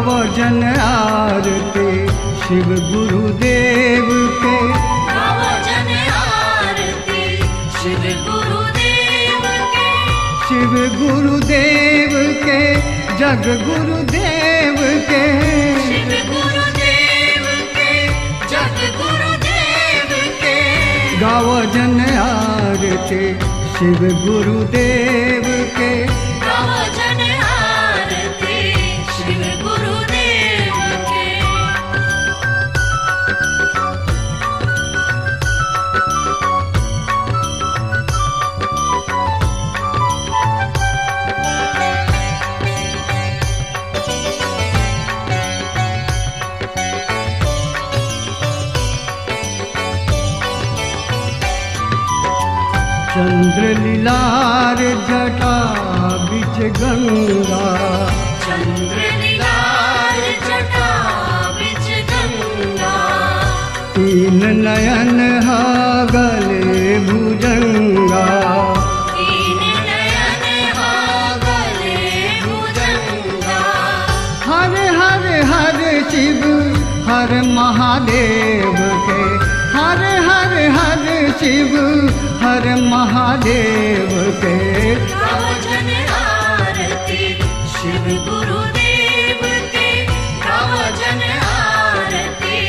गावो जन आरती शिव गुरुदेव के, गावो जन आरती शिव गुरुदेव के, शिव गुरुदेव के, जग गुरुदेव के, शिव गुरुदेव के, जग गुरुदेव के, गावो जन आरती शिव गुरुदेव के, गावो जन आरती शिव गुरुदेव के। चंद्र लीलार जटा बिच गंगा, चंद्र लीलार जटा बिच गंगा, तीन नयन हा गले भुजंगा, तीन नयन हा गले भुजंगा, हर हर हर शिव हर महादेव के, हर हर हर शिव हर महादेव के, गावो जन आरती शिव गुरुदेव के, गावो जन आरती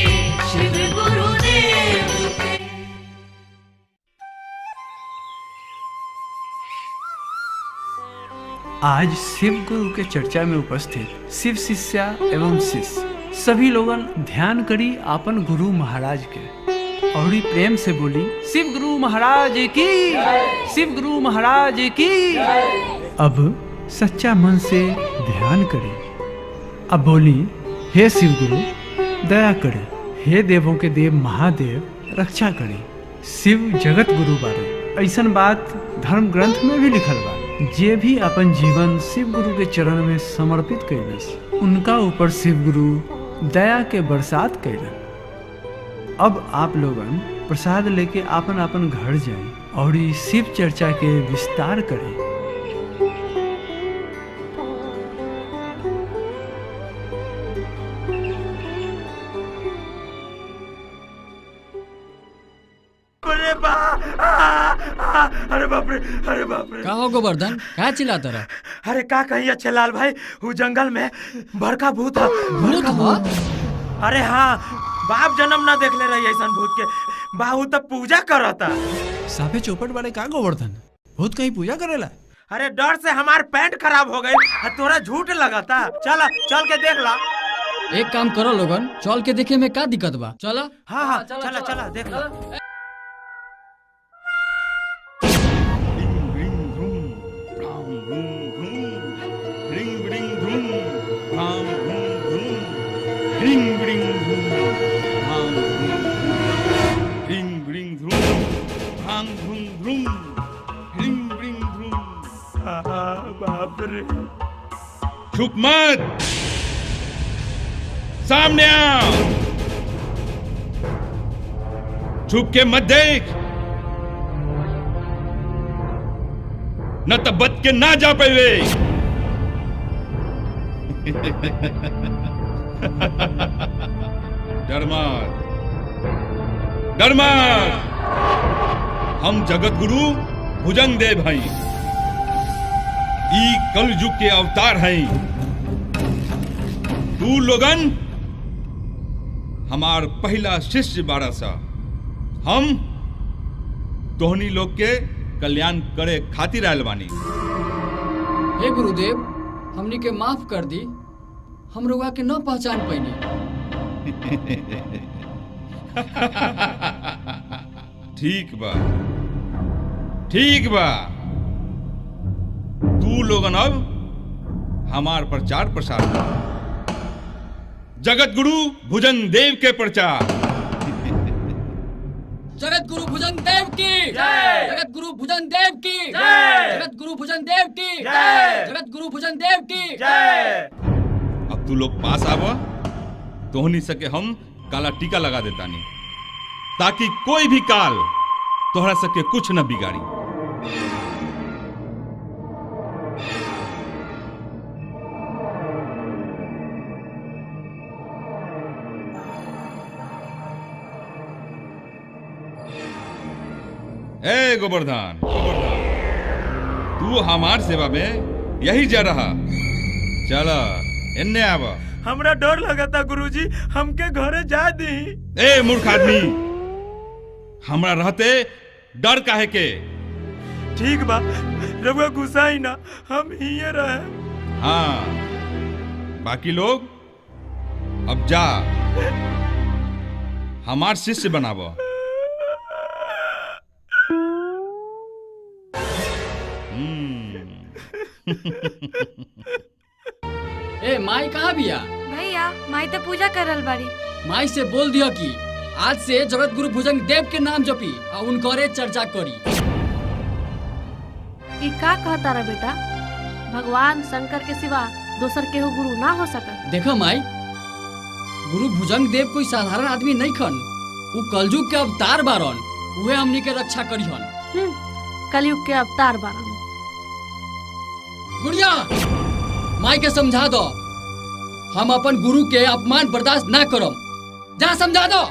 शिव गुरुदेव के। आज शिव गुरु के चर्चा में उपस्थित शिव शिष्या एवं शिष्य सभी लोगन ध्यान करी आपन गुरु महाराज के और प्रेम से बोली शिव गुरु महाराज की, शिव गुरु महाराज की। अब सच्चा मन से ध्यान करें। अब बोली हे शिव गुरु दया करें, हे देवों के देव महादेव रक्षा करें। शिव जगत गुरु बारे ऐसन बात धर्म ग्रंथ में भी लिखल बा। जे भी अपन जीवन शिव गुरु के चरण में समर्पित कैलस उनका ऊपर शिव गुरु दया के बरसात कैलन। अब आप लोगन प्रसाद लेके आपन आपन घर जाएं और इस शिव चर्चा के विस्तार करें। अरे बाप रे, अरे बाप रे। का हो गोवर्धन, क्या चिल्लाता रहा? अरे का कही अच्छे लाल भाई, वो जंगल में बड़का भूत है। भूत हो? अरे हाँ, बाप जन्म ना देख ले रही ऐसा भूत के। बाबू तब पूजा करता। साफे चौपट वाले का गोवर्धन, भूत कहीं पूजा करेला? अरे डर से हमार पैंट खराब हो गई, तोरा झूठ लगाता। चल चल के देख ला। एक काम करो लोगन, चल के देखे में का दिक्कत बा? चलो। हाँ हाँ चला चला देख ला। बाप रे, चुप मत, सामने आ। छुप के मत देख, न तो बच के ना जा पावे। डर मत, डर मत। हम जगत गुरु भुजंग देव हैं, ई कलयुग के अवतार हैं। तू लोगन हमार पहला शिष्य बारा सा। हम तोहनी लोग के कल्याण करे खातिर आयल बानी। हे गुरुदेव, हमनी के माफ कर दी, हम रुआ के न पहचान पैनी। ठीक बा, ठीक बा। तू लोगन अब हमार प्रचार प्रसार कर। जगत गुरु भुजंग देव के प्रचार। जगत गुरु भुजंग देव की जय, जगत गुरु भुजंग देव की जय, जगत गुरु भुजंग देव की जय, जगत गुरु भुजंग देव की जय। अब तू लोग पास आवा, तोहनी सके हम काला टीका लगा देता नहीं, ताकि कोई भी काल तोहरा सके कुछ न बिगाड़ी। ए गोवर्धन, तू हमार सेवा में यही जा रहा। चला इन्ने आवा। हमरा डर लगता गुरुजी, हमके घरे जा दी। ए मूर्ख आदमी, हमरा रहते डर काहे के? ठीक बा, रउआ गुस्सा ही ना, हम हिये रहे। हाँ, बाकी लोग अब जा, हमार शिष्य बनावा। ए माई कहाँ बिया? भैया माई तो पूजा करल बाड़ी। माई से बोल दिया कि आज से जगत गुरु भुजंग देव के नाम जपी और उनकरे चर्चा करी। ई का कहता रे बेटा? भगवान शंकर के सिवा दोसर केहू गुरु ना हो सकत। देखो माई, गुरु भुजंग देव कोई साधारण आदमी नहीं खन, वो कलयुग के अवतार बारन, उहे हमनी के रक्षा करिहन। कलयुग के अवतार बारन। गुड़िया, माई के समझा दो, हम अपन गुरु के अपमान बर्दाश्त ना करम। जा समझा दो।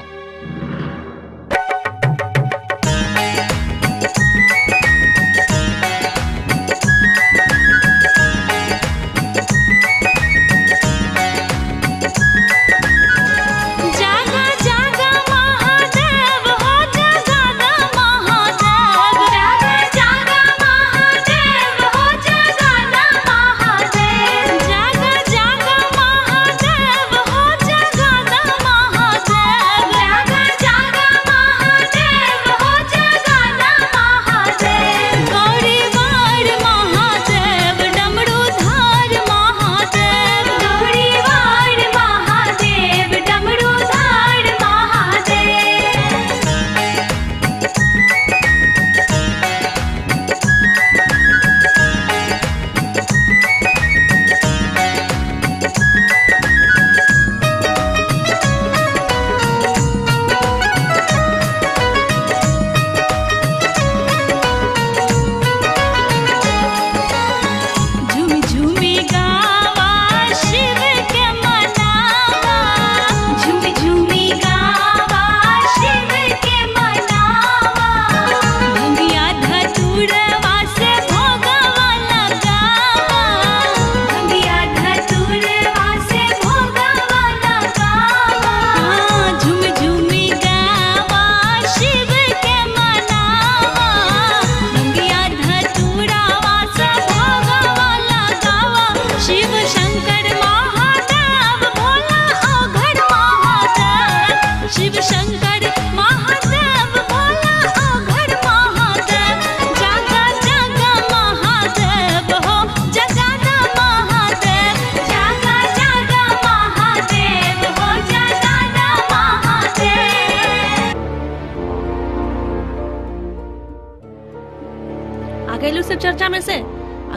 चर्चा में से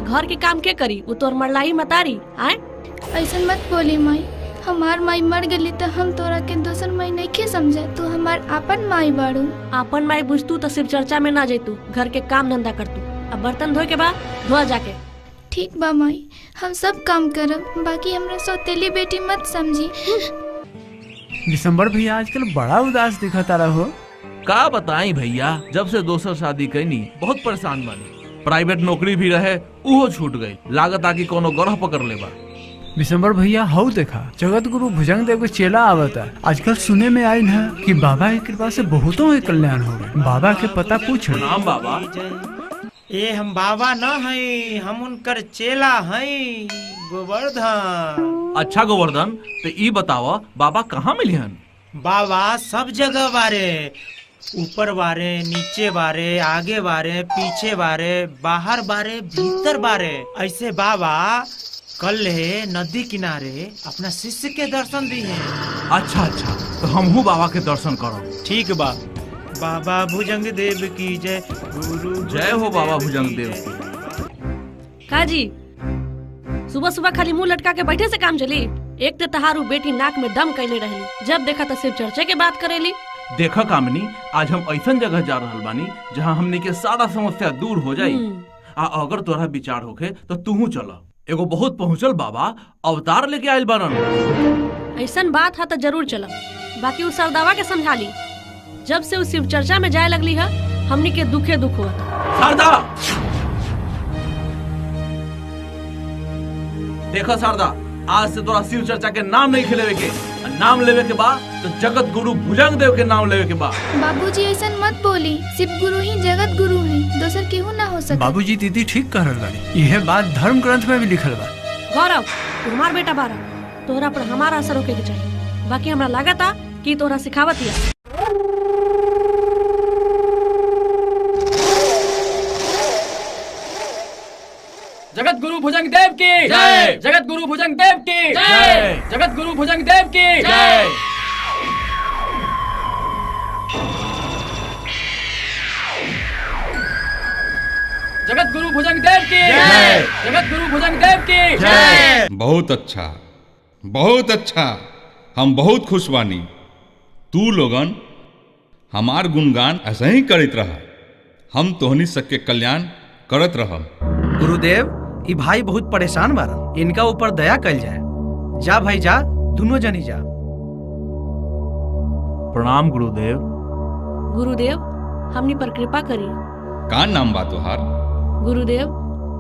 घर के काम के करी? वो तोर मरलाई मतारी आए। ऐसा मत बोली माई, हमार माई मर गली तो हम तोरा के दोसर माई नहीं के समझे। तू हमार आपन माई बाड़ू। आपन माई बुझतू तो सिर्फ चर्चा में ना जैतू, घर के काम धंधा करतू। अब बर्तन धोए के बाद धोआ जाके। ठीक बा माई, हम सब काम करब, बाकी हमरा सौतेली बेटी मत समझी। दिसंबर भैया आजकल बड़ा उदास दिखता रहो। का बताई भैया, जब से दोसर शादी कैनी बहुत परेशान बानी। प्राइवेट नौकरी भी रहे उहो छूट गई, लागत आकि कोनो ग्रह पकड़ लेबा। दिसंबर भैया हऊ देखा, जगत गुरु भुजंग देव के चेला आवता। आजकल सुने में आई है कि बाबा की कृपा से बहुतों के कल्याण हो गए। बाबा के पता पूछ। नाम बाबा? ए हम बाबा न हई, हम उनकर चेला हई, गोवर्धन। अच्छा गोवर्धन, तो ई बतावा बाबा कहाँ मिलिहन? बाबा सब जगह बारे, ऊपर बारे, नीचे बारे, आगे बारे, पीछे बारे, बाहर बारे, भीतर बारे। ऐसे बाबा कल नदी किनारे अपना शिष्य के दर्शन दी है। अच्छा अच्छा, तो हमहू बाबा के दर्शन करो। ठीक बा। बाबा भुजंग देव की जय। गुरु जय हो बाबा भुजंग देव। काजी सुबह सुबह खाली मुंह लटका के बैठे से काम चली? एक तो तहारू बेटी नाक में दम कैले रहली, जब देखा तो सिर्फ चर्चे के बात करेली। देखा कामनी, आज हम ऐसा जगह जा रहल बानी जहाँ हमने के सारा समस्या दूर हो जाई। अगर तोरा विचार होखे तो तूहू चला। एगो बहुत पहुँचल बाबा अवतार लेके आयल बारन। ऐसन बात है तो जरूर चला, बाकी उस सरदावा के समझा ली। जब से उस शिव चर्चा में जाए लगली है हमनी के दुखे दुख हुआ। शारदा, देखो शारदा, आज से तोरा शिव चर्चा के नाम नहीं खिलेवे के, नाम लेवे के बा तो जगत गुरु भुजंग देव के नाम लेवे के बा। बाबूजी ऐसा मत बोली, शिव गुरु ही जगत गुरु है, दोसर केहू ना हो सके। बाबूजी दीदी ठीक कह रहल बाड़ी, यह बात धर्म ग्रंथ में भी लिखल बा। गौरव, तू हमार बेटा बारा, तोहरा पर हमारा असर होके के चाहिए। बाकी हमरा लागता कि तोहरा सिखावत या। जगत गुरु भुजंग देव की जय। जगत गुरु भुजंग देव की जय। जगत गुरु भुजंग देव की जय। जगत गुरु भुजंग देव की जय। जगत गुरु भुजंग देव की जय। बहुत अच्छा, बहुत अच्छा, हम बहुत खुश बानी। तू लोगन हमार गुणगान ऐसा ही करत रहा, हम तोहनी सबके कल्याण करत रहम। गुरुदेव, ई भाई बहुत परेशान बारन, इनका ऊपर दया कल जाए। जा भाई जा, दोनों जनी जा। प्रणाम गुरुदेव। गुरुदेव, हमनी पर कृपा करी। का नाम बा तोहार? गुरुदेव,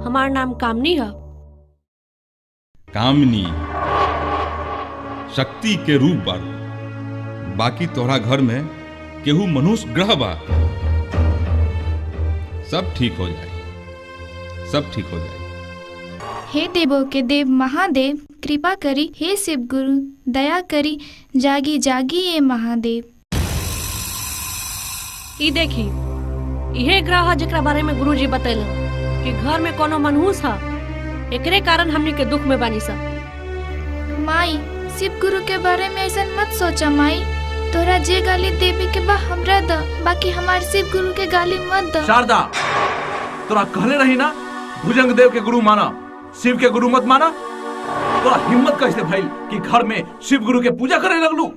हमार नाम कामनी है। कामनी शक्ति के रूप बा। बाकी तोहरा घर में केहू मनुष्य ग्रह बा। सब ठीक हो जाए, सब ठीक हो जाए। हे देवों के देव महादेव, कृपा करी। हे शिव गुरु, दया करी। जागी जागी ये महादेव। ई देखी, यह ग्रह है जेकरा बारे में गुरुजी बतैलन कि घर में कोनो मनहूस है, एकरे कारण हमनी के दुख में बानी सा। माई, शिव गुरु के बारे में ऐसा मत सोचा माई। तोरा जे गाली देवे के बा हमरा द, बाकी हमार शिव गुरु के गाली मत द। शारदा, तोरा कहले रही ना भुजंग देव के गुरु माना, शिव के गुरु मत माना। तोरा हिम्मत कैसे भइल कि घर में शिव गुरु के पूजा करे लगलू?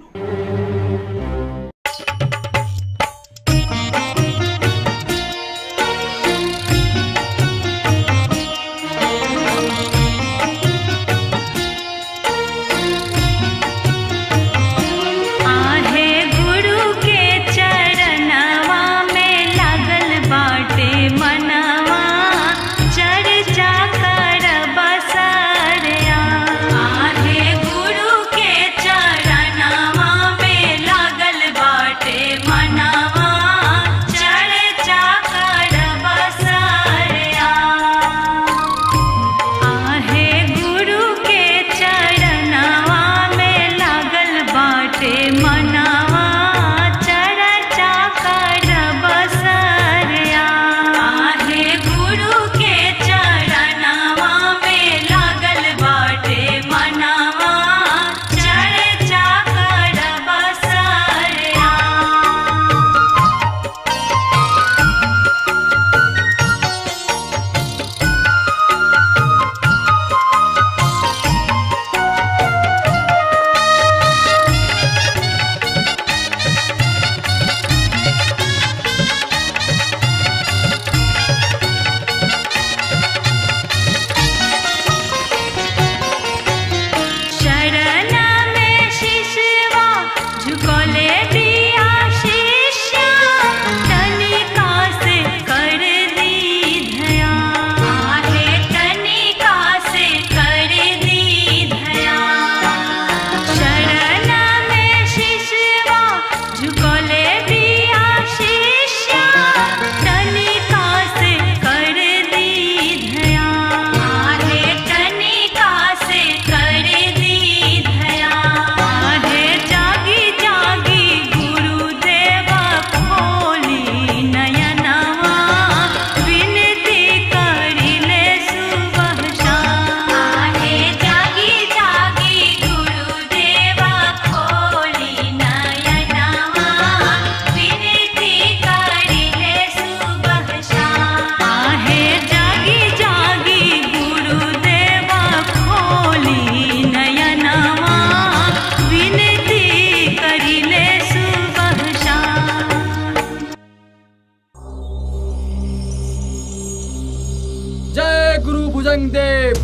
भुजंग देव।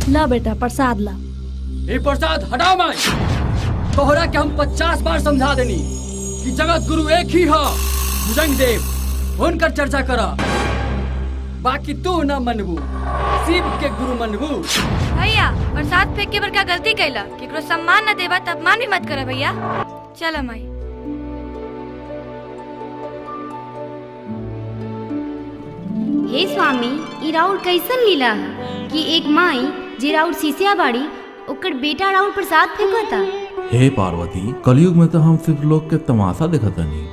ला बेटा प्रसाद ला। ये प्रसाद हटाओ माई। तोहरा के हम 50 बार समझा देनी कि जगत गुरु एक ही है भुजंग देव उनकर चर्चा करा, बाकी तू न मनबू, शिव के गुरु मनबू। भैया प्रसाद फेंक के बड़का गलती कैला, केकरो सम्मान न देबा त अपमान भी मत करा भैया। चल माई। हे स्वामी, ई राउर कैसन लीला है कि एक माई जे राउर सीसिया बाड़ी ओकर बेटा राउर प्रसाद फेंकता। हे पार्वती, कलयुग में तो हम सिर्फ लोग के तमाशा देखत नहीं,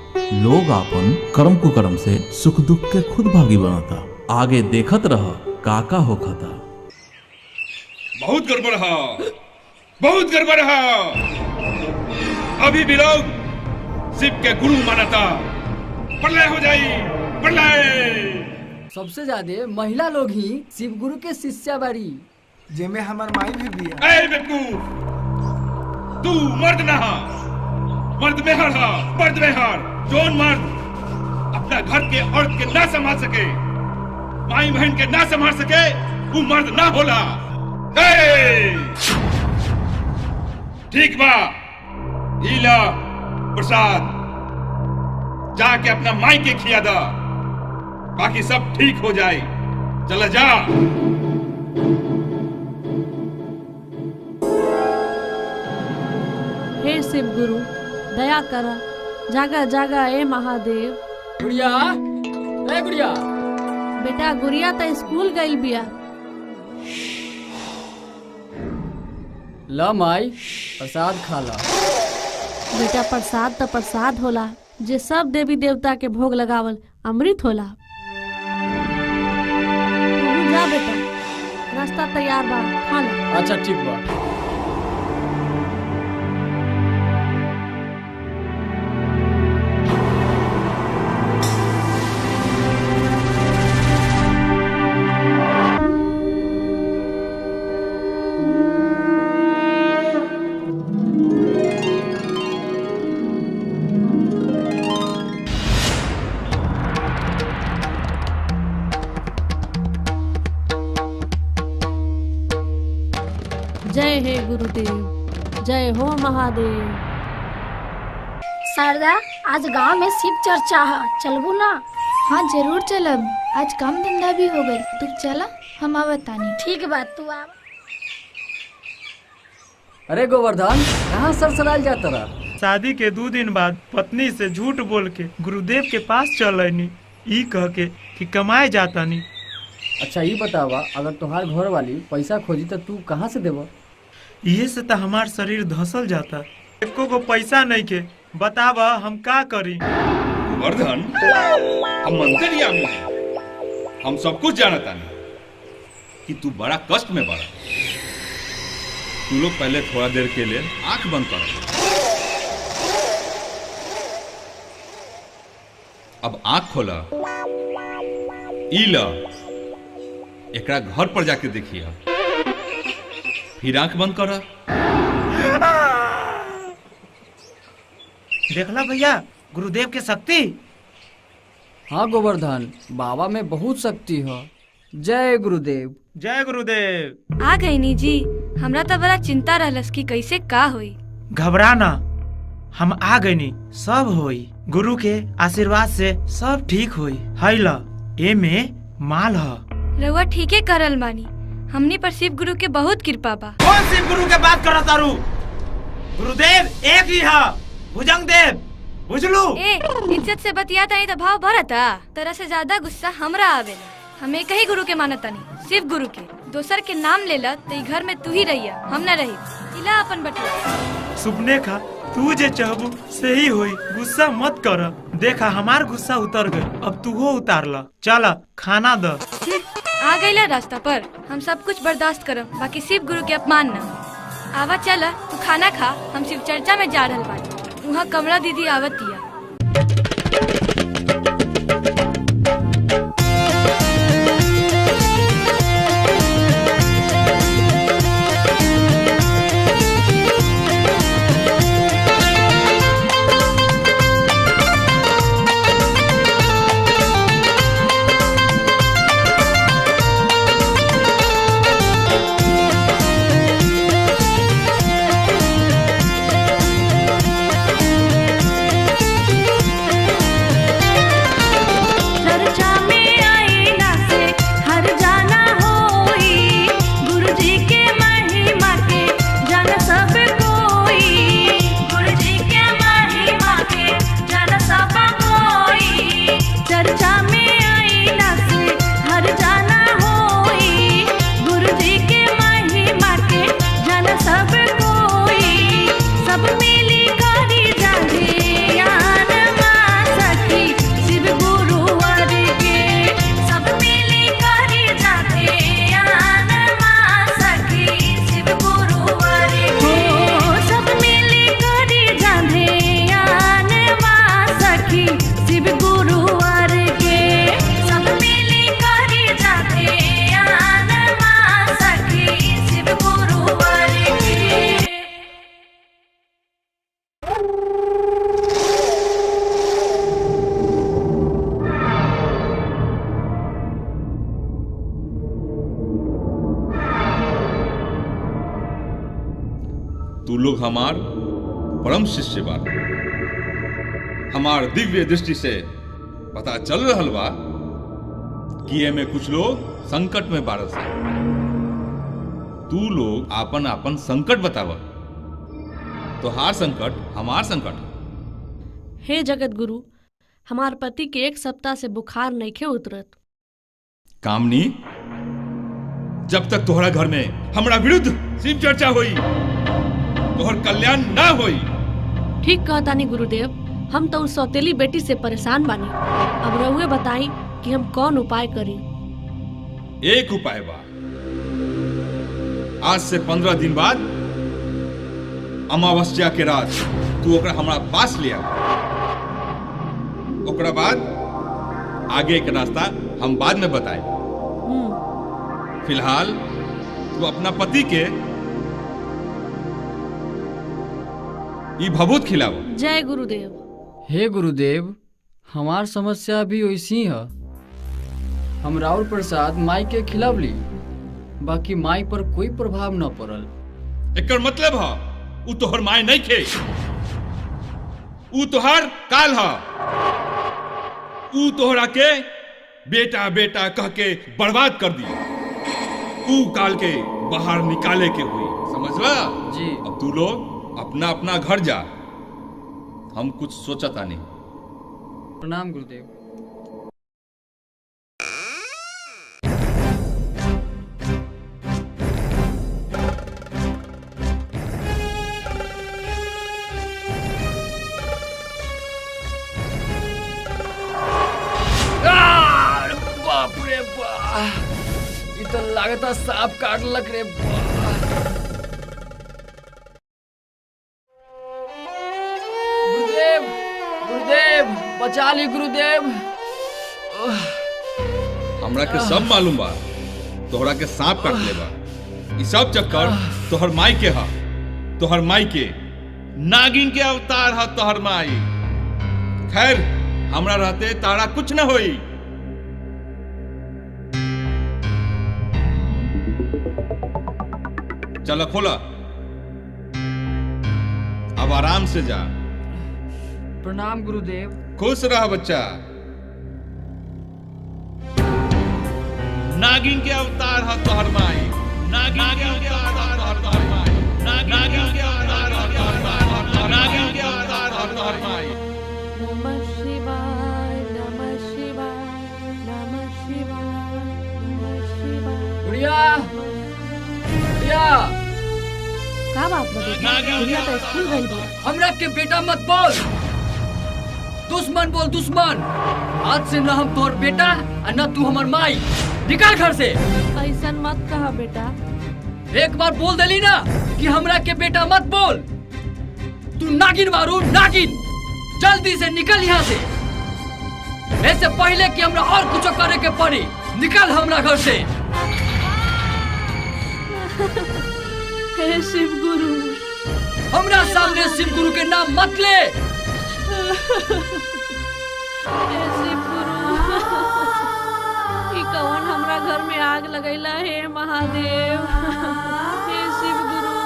लोग आपन कर्म कुकर्म से सुख दुख के खुद भागी बनता। आगे देखत रह काका होखता। बहुत गड़बड़ है, बहुत गड़बड़ है। अभी भी लोग शिव के गुरु मानता, प्रलय हो जाई, प्रलय। सबसे ज्यादा महिला लोग ही शिव गुरु के शिष्या बारी, जेमे हमार माई भी बिया। ए बेवकूफ, तू मर्द ना हा, मर्द में हर हा, मर्द में हर। जोन मर्द अपना घर के औरत के ना संभाल सके, माई बहन के ना संभाल सके, वो मर्द ना होला। ठीक बा, इला प्रसाद जाके अपना माई के खिया दा, बाकी सब ठीक हो जाए। चला जा। हे शिव गुरु दया करा, जागा जागा ए महादेव। गुड़िया, ए गुड़िया। बेटा गुड़िया तो स्कूल गई बिया। ला माई प्रसाद खा ला। बेटा प्रसाद तो प्रसाद होला, जे सब देवी देवता के भोग लगावल अमृत होला। तू जा बेटा, नाश्ता तैयार बा, खा ला। अच्छा ठीक बा। जय हे गुरुदेव, जय हो महादेव। शारदा, आज गांव में शिव चर्चा है, चलबू ना? हाँ जरूर चलब, आज काम धंधा भी हो गई। तू चला, हम आवतानी। ठीक बात, तू आ। अरे गोवर्धन, कहाँ सरसराल जाता रहा? शादी के 2 दिन बाद पत्नी से झूठ बोल के गुरुदेव के पास चलनी, ई कह के कि कमाए जाता नहीं। अच्छा ये बतावा, अगर तुम्हार घर वाली पैसा खोजी तो तू कहाँ से देबो? ये से तो हमार शरीर धसल जाता, एको को पैसा नहीं के। बतावा हम का करी? वर्धन, हम मंत्रिया में हम सब कुछ जानता नहीं कि तू बड़ा कष्ट में पड़ा। तू लोग पहले थोड़ा देर के लिए आंख बंद कर। अब आंख खोला, इला एकरा घर पर जाके देखिए, फिर आंख बंद करा। देखला भैया गुरुदेव के शक्ति। हाँ गोवर्धन, बाबा में बहुत शक्ति है। जय गुरुदेव। जय गुरुदेव। आ गई नी जी, हमरा तो बड़ा चिंता रहलस कि कैसे का होई। घबरा ना, हम आ गई नी, सब होई। गुरु के आशीर्वाद से सब ठीक होई। हाय ला, ए में माल है। रउआ ठीके करल मानी, हमनी पर शिव गुरु के बहुत कृपा बा। कौन शिव गुरु के बात करत तारू? गुरुदेव एक ही है, भुजंग देव, बुझलू? ए इज्जत से बतियाता नहीं तो भाव भरता। तरह से ज्यादा गुस्सा हमरा आवेला। हम एक ही गुरु के मानता नहीं, शिव गुरु के। दोसर के नाम लेला तो घर में तू ही रहिया, हम न रही। इला अपन बटुआ। सुपने का तू जे चाहबू से ही होई, गुस्सा मत कर। देखा हमार गुस्सा उतर गई, अब तू हो उतार ला। चला खाना द। आ गईला रास्ता पर, हम सब कुछ बर्दाश्त करब, बाकी शिव गुरु के अपमान न। आवा चला, तू खाना खा, हम शिव चर्चा में जा रहल बानी। वहाँ कमला दीदी आवतिया। लोग हमार परम शिष्य बा। हमार दिव्य दृष्टि से पता चल रहल बा कि एमे कुछ लोग संकट में बारस है। तू लोग आपन आपन संकट बताव। तोहार संकट हमार संकट। हे जगत गुरु, हमार पति के 1 सप्ताह से बुखार नइखे उतरत। कामनी, जब तक तोहरा घर में हमरा विरुद्ध शिव चर्चा होई, तोहर कल्याण ना होई। ठीक कहतानी गुरुदेव, हम तो उस सौतेली बेटी से परेशान बानी। अब रहुए बताई कि हम कौन उपाय करी। एक उपाय बा। आज से 15 दिन बाद अमावस्या के रात तू ओकरा हमरा पास ले आ। ओकरा बाद आगे के रास्ता हम बाद में बताए। फिलहाल तू अपना पति के ई भभूत खिलाओ। जय गुरुदेव। हे गुरुदेव, हमार समस्या भी वैसी है। हम राउर प्रसाद माई के खिलावली, बाकी माई पर कोई प्रभाव न पड़ल। एकर मतलब है उ तोहर माई नहीं खे, उ तोहर काल है। उ तोहरा के बेटा बेटा कह के बर्बाद कर दी। उ काल के बाहर निकाले के हुई, समझला? जी। अब तू लोग अपना अपना घर जा। हम कुछ सोचता नहीं। प्रणाम गुरुदेव। बाप रे बाप, ये तो लगता सांप काटलक रे बाप। गुरुदेव, गुरुदेव बचा ली गुरुदेव। हमरा के सब मालूम बा तोहरा के सांप काट ले बा। ई सब चक्कर तोहर माई के हा। तोहर माई के नागिन के अवतार हा तोहर माई। खैर, हमरा रहते तारा कुछ न होई। चलो खोला, अब आराम से जा। प्रणाम गुरुदेव। खुश रह बच्चा। नागिन के अवतार है तोहर माई। नागिन के अवतार है तोहर माई। नागिन के अवतार है तोहर माई। नागिन के अवतार है तोहर माई। नमः शिवाय, नमः शिवाय, नमः शिवाय, नमः शिवाय। गुड़िया, गुड़िया। का बात बता? गुड़िया तो स्कूल गई बा। हमरा के बेटा मत बोल। दुश्मन बोल, दुश्मन। आज से न हम तोर बेटा और न तू हमर माई। निकल घर से। ऐसा मत कहा बेटा। एक बार बोल देली ना कि हमरा के बेटा मत बोल। तू नागिन मारू, नागिन। जल्दी से निकल यहाँ से। ऐसे पहले कि हमरा और कुछ करे के पड़ी। निकल हमरा घर से। हे शिव गुरु, हमरा सामने शिव गुरु के नाम मत ले। हे शिव गुरु, ई कौन हमरा घर में आग लगैला? हे महादेव, हे शिव गुरु।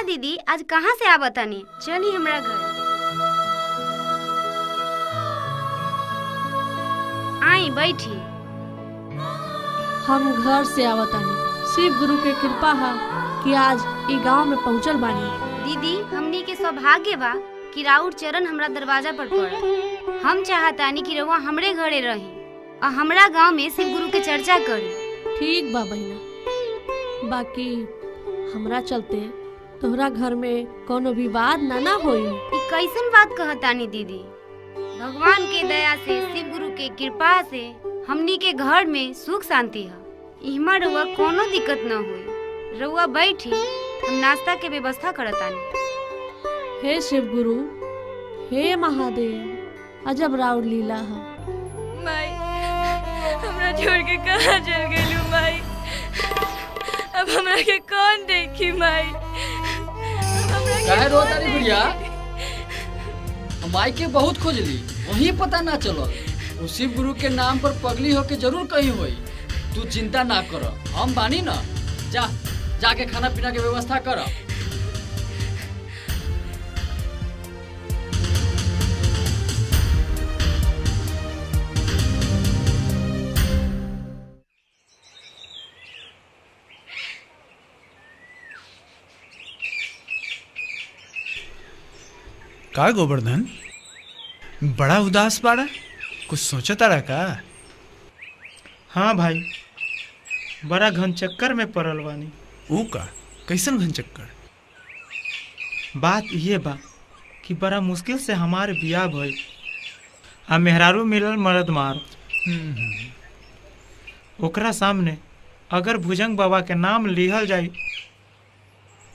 दीदी आज कहाँ से आ बतानी? चली हमरा घर। आई बैठी। हम घर से आवतानी, शिव गुरु के कृपा है कि आज ई गांव में पहुंचल बानी। दीदी हमनी के सौभाग्य बा कि राउर चरण हमरा दरवाजा पर पड़े। हम चाहतानी कि रउआ हमरे घरे रही और हमरा गांव में शिव गुरु के चर्चा करी। ठीक बा बहिना, बाकी हमरा चलते तोहरा घर में कोनो विवाद ना होई। ई कैसन बात कहतानी दीदी? भगवान के दया से, शिव गुरु के कृपा से हमनी के घर में सुख शांति है। इहमा रउआ कोनो दिक्कत न होई। रउआ बैठी, हम नाश्ता के व्यवस्था करतानी। हे शिव गुरु, हे महादेव, अजब राउर लीला है। माई हमरा छोड़ के कहाँ चल गेलू माई? अब हमरा के कौन देखी माई? काहे रोता रे बुढ़िया? माई के बहुत खोजली, वही पता ना चलो। वो शिव गुरु के नाम पर पगली होके जरूर कहीं होई। तू चिंता ना कर, हम बानी ना। जा जाके खाना पीना के व्यवस्था कर। का गोवर्धन, बड़ा उदास बाड़ा? कुछ सोचता रहा का? हाँ भाई, बड़ा घन चक्कर में पड़ल बानी। ऊ का कैसन घन चक्कर? बात ये बा कि बड़ा मुश्किल से हमारे बियाह भइल आ मेहरारू मिलल मर्द मार। ओकरा सामने अगर भुजंग बाबा के नाम लिहल जाई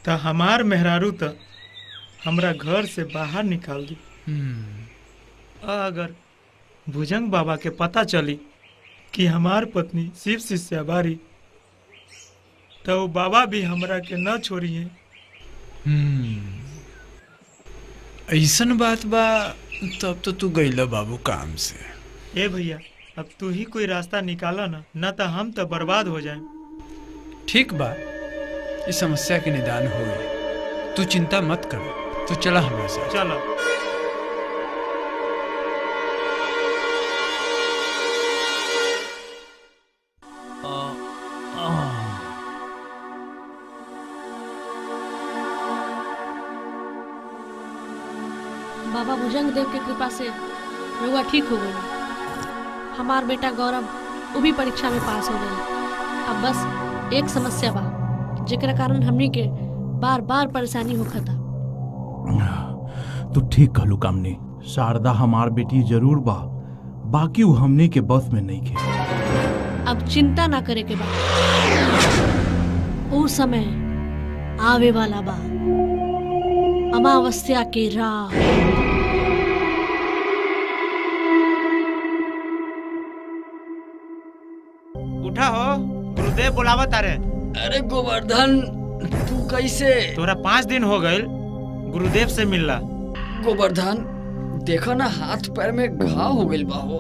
तो हमार मेहरारू तो हमरा घर से बाहर निकाल दी। अगर भुजंग बाबा के पता चली कि हमार पत्नी शिव शिष्या बारी तो बाबा भी हमरा के न छोड़िए। ऐसन बात बा, तब तो तू गईला बाबू काम से। ए भैया, अब तू ही कोई रास्ता निकाला ना, न तो हम तो बर्बाद हो जाए। ठीक बा, इस समस्या के निदान होई। तू चिंता मत कर, तू चला हमारे साथ। चलो। बाबा भुजंग देव के कृपा से रउआ ठीक हो गई। हमार बेटा गौरव वो भी परीक्षा में पास हो गई। अब बस एक समस्या बा जेकरा कारण हमनी के बार बार परेशानी होखता। तू ठीक कहलू कामनी। शारदा हमार बेटी जरूर बा, बाकी वो हमने के बस में नहीं खे। अब चिंता ना करे के बा, वो समय आवे वाला बा। अमावस्या के रात उठा हो, गुरुदेव बुलावत तारे। अरे गोवर्धन, तू कैसे? तोरा 5 दिन हो गए गुरुदेव से मिलला। गोवर्धन देखो ना, हाथ पैर में घाव हो गइल बा हो।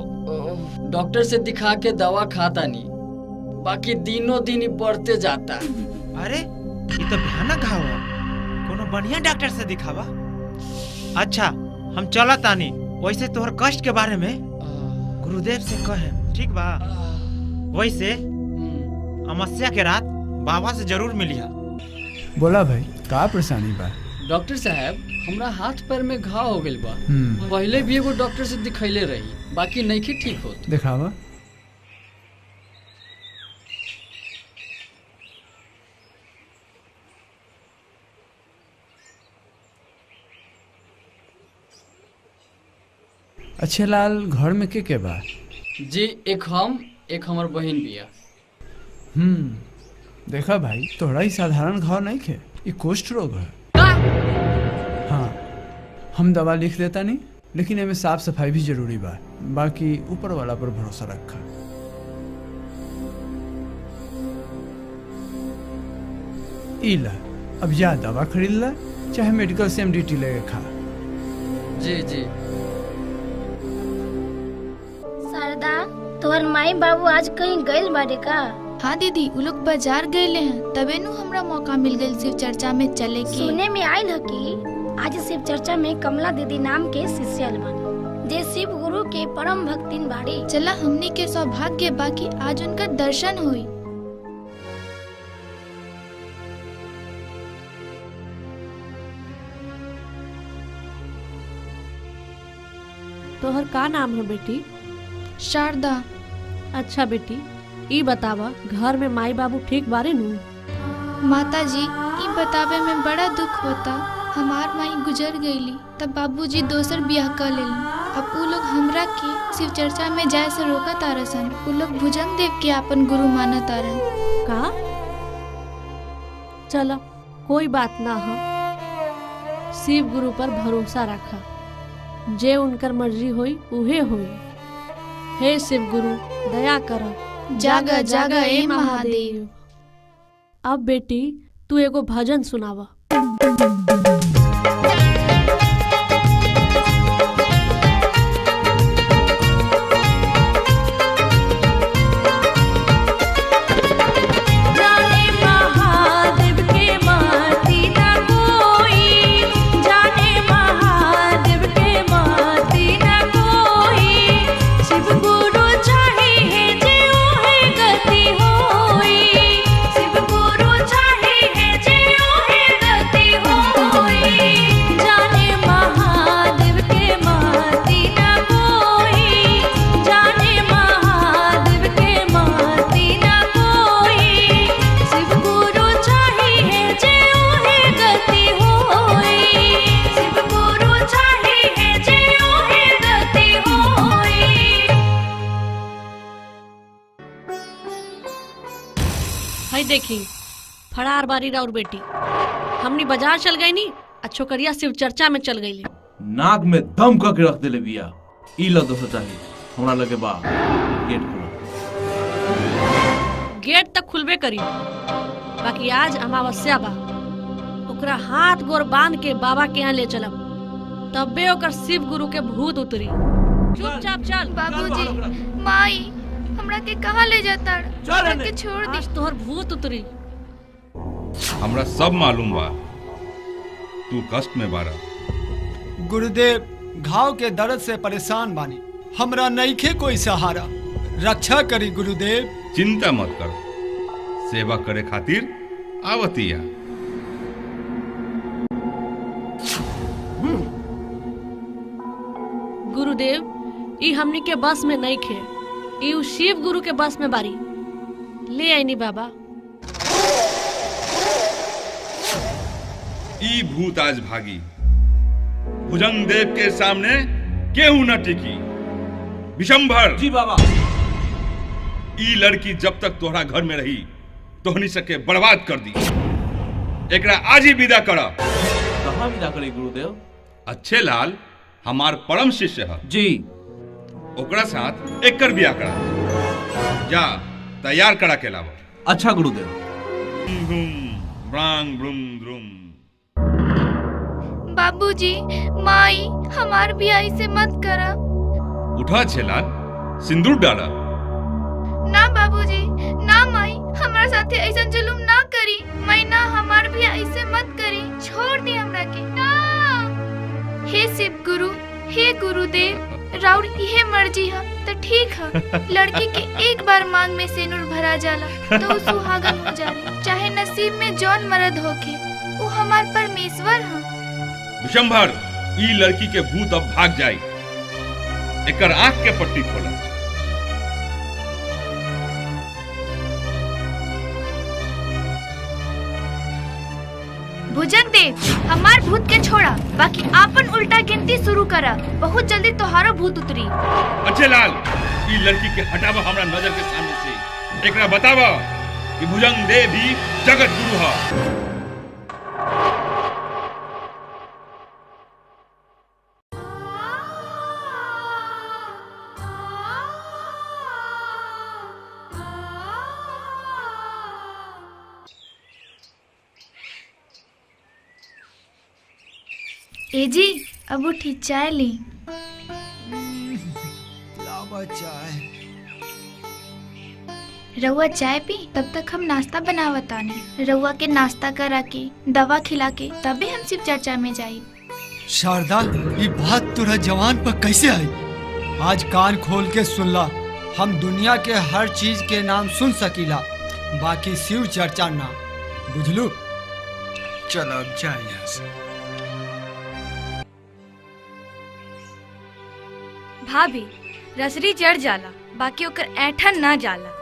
डॉक्टर से दिखा के दवा खाता नहीं, बाकी दिनों दिन ही बढ़ते जाता। अरे ये तो भयानक घाव है, कोनो बढ़िया डॉक्टर से दिखावा। अच्छा हम चला तानी। वैसे तोहर कष्ट के बारे में गुरुदेव से कहे, ठीक बा? वैसे अमावस्या के रात बाबा से जरूर मिलिया। बोला भाई, का परेशानी बा? डॉक्टर साहब, हमरा हाथ पैर में घाव हो गइल बा। पहले भी एगो डॉक्टर से दिखैले रही, बाकी नहीं के ठीक होत। दिखावा। अच्छे लाल, घर में के बा? जी एक हम, एक हमार बहन बिया। देखा भाई, तोहरा ही साधारण घाव नहीं खे, ये कुष्ठ रोग है। हाँ, हम दवा लिख देता नहीं, लेकिन इनमें साफ सफाई भी जरूरी बा। बाकी ऊपर वाला पर भरोसा रखा। इला, अब जा दवा खरीद ला, चाहे मेडिकल से MDT लेके खा। जी जी। शारदा, तोहर माई बाबू आज कहीं गइल बाड़े का? हाँ दीदी, वो लोग बाजार गए हैं, तबे नु हमरा मौका मिल गई शिव चर्चा में चले के। सुने में आयल है कि आज शिव चर्चा में कमला दीदी नाम के शिष्य बनी। जे शिव गुरु के परम भक्तिन बाड़ी। चला हमनी के सौभाग्य बाकी आज उनका दर्शन हुई। तोहर का नाम है बेटी? शारदा। अच्छा बेटी, ई बतावा घर में माई बाबू ठीक बारे नु? माता जी, ई बतावे में बड़ा दुख होता। हमार माई गुजर गईली तब बाबूजी दोसर ब्याह कर लेलन। अब उ लोग हमरा के शिव चर्चा में जाए से रोका तारसन। उ लोग भुजंग देव के अपन गुरु माना तारन। का? चला कोई बात ना हो, शिव गुरु पर भरोसा रखा। जे उनकर मर्जी होई उहे होई। हे शिव गुरु दया कर। जागा जागा ए महादेव। अब बेटी तू एगो भजन सुनावा। देखी फरार बारी और बेटी हमनी बाजार चल गई नी। छोकरिया शिव चर्चा में चल गई। नाक में दम करके रख देले बिया। ई लो दोस्त चाहिए हमरा लगे बा। गेट खोलो। गेट तक खुलबे करी, बाकी आज अमावस्या बा। ओकरा हाथ गोर बांध के बाबा के यहाँ ले चलब, तबे ओकर शिव गुरु के भूत उतरी। चुपचाप चल। बाबूजी, माई हमरा के कहाँ ले जाता? हमरा के छोड़ दी। आज तोहर भूत उतरी। हमरा सब मालूम बा तू कष्ट में बारा। गुरुदेव घाव के दर्द से परेशान बानी, हमरा नइखे कोई सहारा, रक्षा करी गुरुदेव। चिंता मत कर, सेवा करे खातिर आवतिया। गुरुदेव ई हमनी के बस में नहीं खे, ई शिव गुरु के बस में बारी। ले आईनी बाबा। ई भूत आज भागी। भुजंग देव के सामने केहू न टिकी। विशंभर। जी बाबा। ई लड़की जब तक तोहरा घर में रही तोहनी सके बर्बाद कर दी। एकरा आज ही विदा करा। कहाँ विदा करी गुरुदेव? अच्छे लाल हमार परम शिष्य है। जी। ओकरा साथ एकर बिया करा। जा तैयार करा के लावा। अच्छा गुरुदेव। बाबूजी, माई हमार भी ऐसे मत करा। उठा छेलाल, सिंदूर डाला। ना बाबूजी, ना माई, हमारे साथे ऐसा जुलुम ना करी। माई ना, हमार भी ऐसे मत करी। छोड़ दी हमरा के। ना। हे शिव गुरु, हे गुरुदेव, राउर इहे मर्जी है तो ठीक है। लड़की के एक बार मांग में सेनुर भरा जाला तो सुहागन हो जाली। चाहे नसीब में जौन मर्द होके, वो हमार परमेश्वर है। विशंभर, ई लड़की के भूत अब भाग जाई। एकर आंख के पट्टी खोला। भुजंग देव, हमार भूत के छोड़ा, बाकी आपन उल्टा गिनती शुरू करा। बहुत जल्दी तोहारो भूत उतरी। अच्छे लाल, ई लड़की के हटावा हमरा नजर के सामने से। एकरा बतावा कि भुजंग देव ही जगत गुरु है। ए जी, अब उठी चाय ली। चाय। रउआ चाय पी, तब तक हम नाश्ता बनावतानी। रउआ के नाश्ता करा के, दवा खिला के, तबे हम शिव चर्चा में जाई। शारदा, ये बात तुरा जवान पर कैसे आई? आज कान खोल के सुन ला। हम दुनिया के हर चीज के नाम सुन सकीला, बाकी शिव चर्चा ना। बुझलू? चलो अब जा यहाँ से। भाभी रसरी चढ़ जाला, बाकी ओकर ऐठन ना जाला।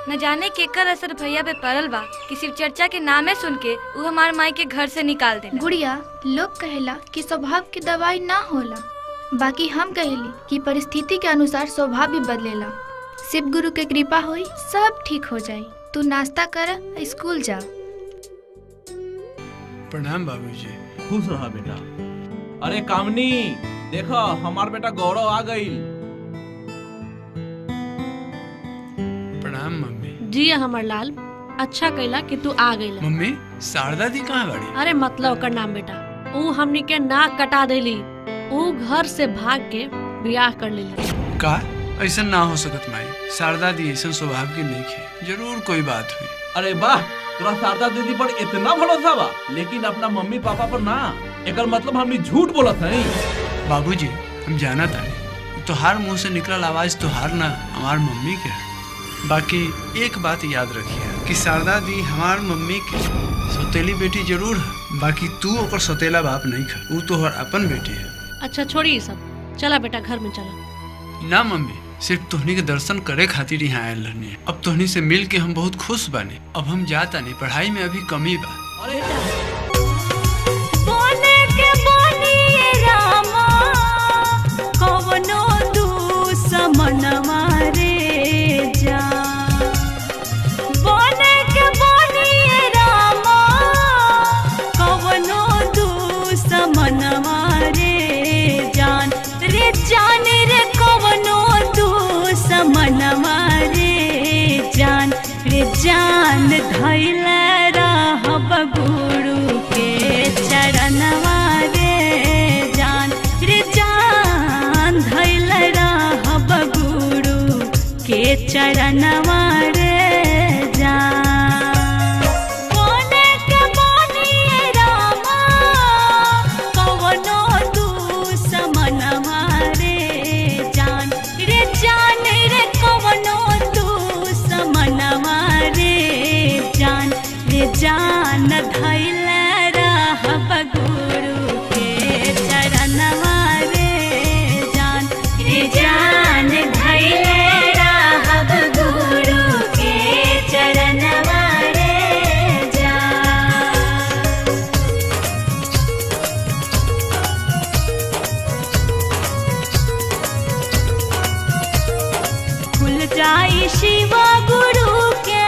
न जाने केकर असर भैया पे पड़ल बा कि शिव चर्चा के नामे सुन के उ हमार माई के घर से निकाल दे। गुड़िया, लोग कहेला कि स्वभाव की दवाई ना होला, बाकी हम कहेली कि परिस्थिति के अनुसार स्वभाव भी बदलेला। शिव गुरु के कृपा होई, सब ठीक हो जाई। तू नाश्ता कर, स्कूल जा। प्रणाम बाबूजी। खुश रहा बेटा। अरे कामनी, देखो हमार बेटा गौरव आ गई। प्रणाम मम्मी। जी हमार लाल, अच्छा कैला कि तू आ गईला। मम्मी, शारदा दी कहाँ बाड़ी? अरे मतलब ओकर नाम बेटा, ऊ हमनी के नाक कटा देली। ऊ घर से भाग के ब्याह कर लेली। का ऐसा ना हो सकत माई। शारदा दी ऐसा स्वभाव की नहीं है, जरूर कोई बात हुई। अरे वाह, तोरा शारदा दीदी पर इतना भरोसा बा, लेकिन अपना मम्मी पापा पर ना। एकर मतलब हमनी झूठ बोलत हई। बाबूजी, हम जाना था तोहार मुंह से निकलल आवाज तोहार ना, हमार मम्मी के। बाकी एक बात याद रखिए कि शारदा दी हमार मम्मी के सौतेली बेटी जरूर है, बाकी तू ओकर सौतेला बाप नहीं खा। वो तोहर अपन बेटी है। अच्छा छोड़ी सब, चला बेटा घर में चला। ना मम्मी, सिर्फ तोहनी के दर्शन करे खातिर यहाँ आयल रहनी। अब तोहनी से मिल के हम बहुत खुश बानी। अब हम जाता नहीं, पढ़ाई में अभी कमी बा। बोले के बोलिए रामा, कवनो दुश्मनवा रे जा। बोले के बोलिए रामा, कवनो दुश्मनवा रे जान। रे जान रे कवनो दुश्मनवा रे जान। रे जान धैल रहब गुरु के चरणवा रे जान। रे जान धैल रहब गुरु के चरणवा रे जान। बोले के बोलिए रामा, कवनो दुश्मनवा रे जान। रे जान रे कवनो दुश्मनवा रे जान। रे जान धैल रहब गुरु के चरणवा रे जान। रे जान धैल रहब गुरु के चरणवा रे जान। खुल जाई शिव गुरु के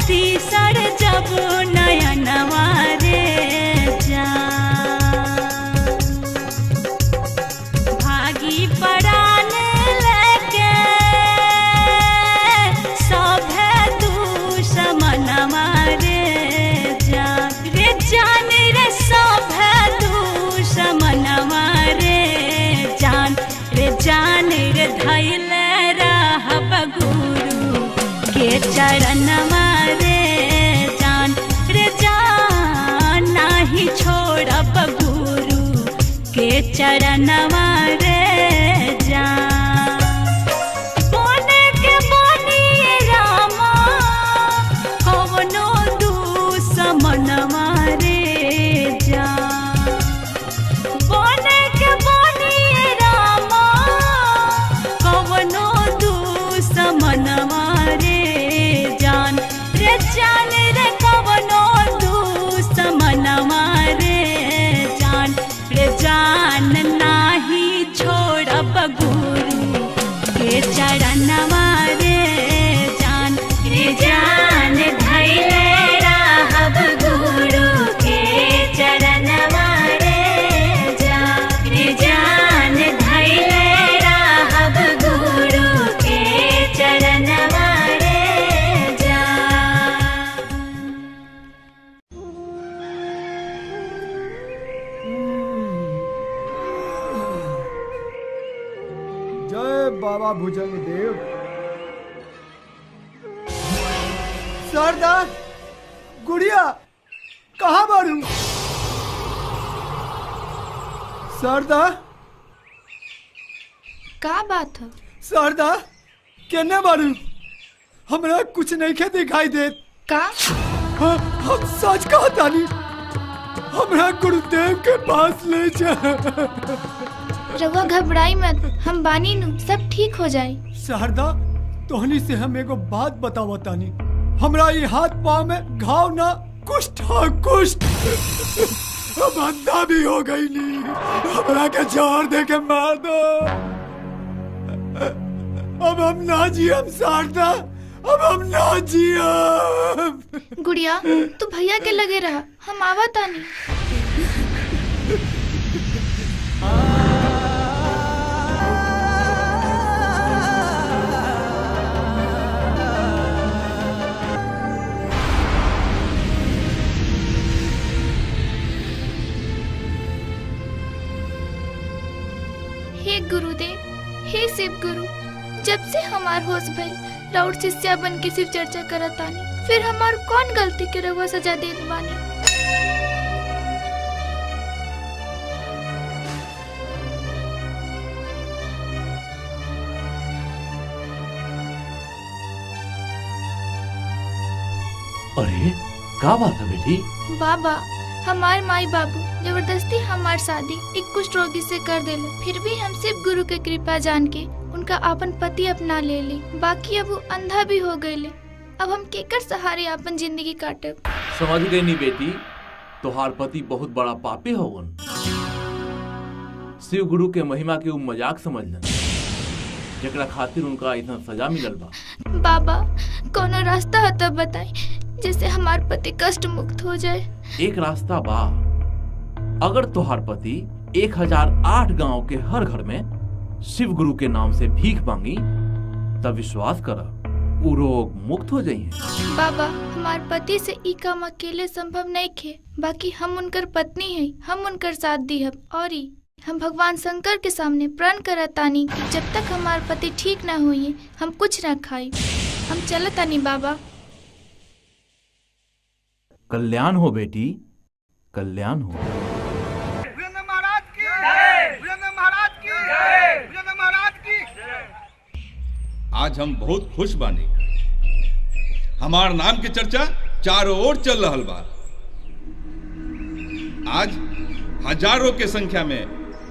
तीसर जब नयनवा रे जान। भागी परान लेके सभे दुश्मनवा रे जान। रे जान रे सभे दुश्मनवा रे जान। रे जान रे धैल रहब गुरु के चरणवा रे जान। रे जान नाही छोड़ब गुरु के चरणवा रे जान। बोले के बोलिए रामा, कवनो दुश्मनवा रे जान। बोले के बोलिए रामा, कवनो दुश्मनवा रे जान। रे जान रे कवनो दुश्मनवा रे जान। रे जान नाही छोड़ब गुरु के चरणवा रे जान। रे जान धैल रहब गुरु के चरणवा रे जान। रे जान धैल रहब गुरु के चरणवा रे जान। जय बाबा भुजंग देव। शारदा, गुड़िया कहाँ बारू? शारदा का बात है? शारदा केने बारू? हमरा कुछ नहीं के दिखाई दे का? हम सच कहता नहीं, हमरा गुरुदेव के पास ले जा। रउआ घबराई मत, हम बानी नु, सब ठीक हो जाए। शारदा तोहनी से हम एगो बात बतावा तानी, हमरा ये हाथ पाँव में घाव ना कुष्ठ कुष्ठ, अब अंधा भी हो गई नी, हमरा के जोर दे के मार दो। अब हम ना जियम शारदा, अब हम ना जियम। गुड़िया तू भैया के लगे रहा, हम आवा तानी। हे गुरुदेव, हे शिव गुरु, जब से हमार होश भइल राउर शिष्या बन के शिव चर्चा करत तानी, फिर हमार कौन गलती के रउआ सजा देत बानी? अरे का बात है बेटी? बाबा हमार माई बाबू जबरदस्ती हमार शादी एक कुष्ठ रोगी से कर देले, फिर भी हम शिव गुरु के कृपा जान के उनका अपन पति अपना ले ली। बाकी अब वो अंधा भी हो गए, अब हम केकर सहारे अपन जिंदगी काटे? समझ गई नहीं बेटी, तोहार पति बहुत बड़ा पापी होवन। शिव गुरु के महिमा के उ मजाक समझलन, जेकरा खातिर उनका इतना सजा मिलल बा। बाबा कोनो रास्ता है तो बताई, जिससे हमार पति कष्ट मुक्त हो जाए। एक रास्ता बा, अगर तोहार पति 1008 गांव के हर घर में शिव गुरु के नाम से भीख मांगी तब विश्वास कर उ रोग मुक्त हो जाइए। बाबा हमार पति से ई काम अकेले संभव नहीं खे, बाकी हम उनकर पत्नी है, हम उनकर साथ दी है। और हम भगवान शंकर के सामने प्रण करतानी कि जब तक हमार पति ठीक ना हुई हम कुछ ना खाई। हम चलतानी बाबा। कल्याण हो बेटी, कल्याण हो। आज हम बहुत खुश बानी, हमार नाम के चर्चा चारों ओर चल रहल बा। आज हजारों के संख्या में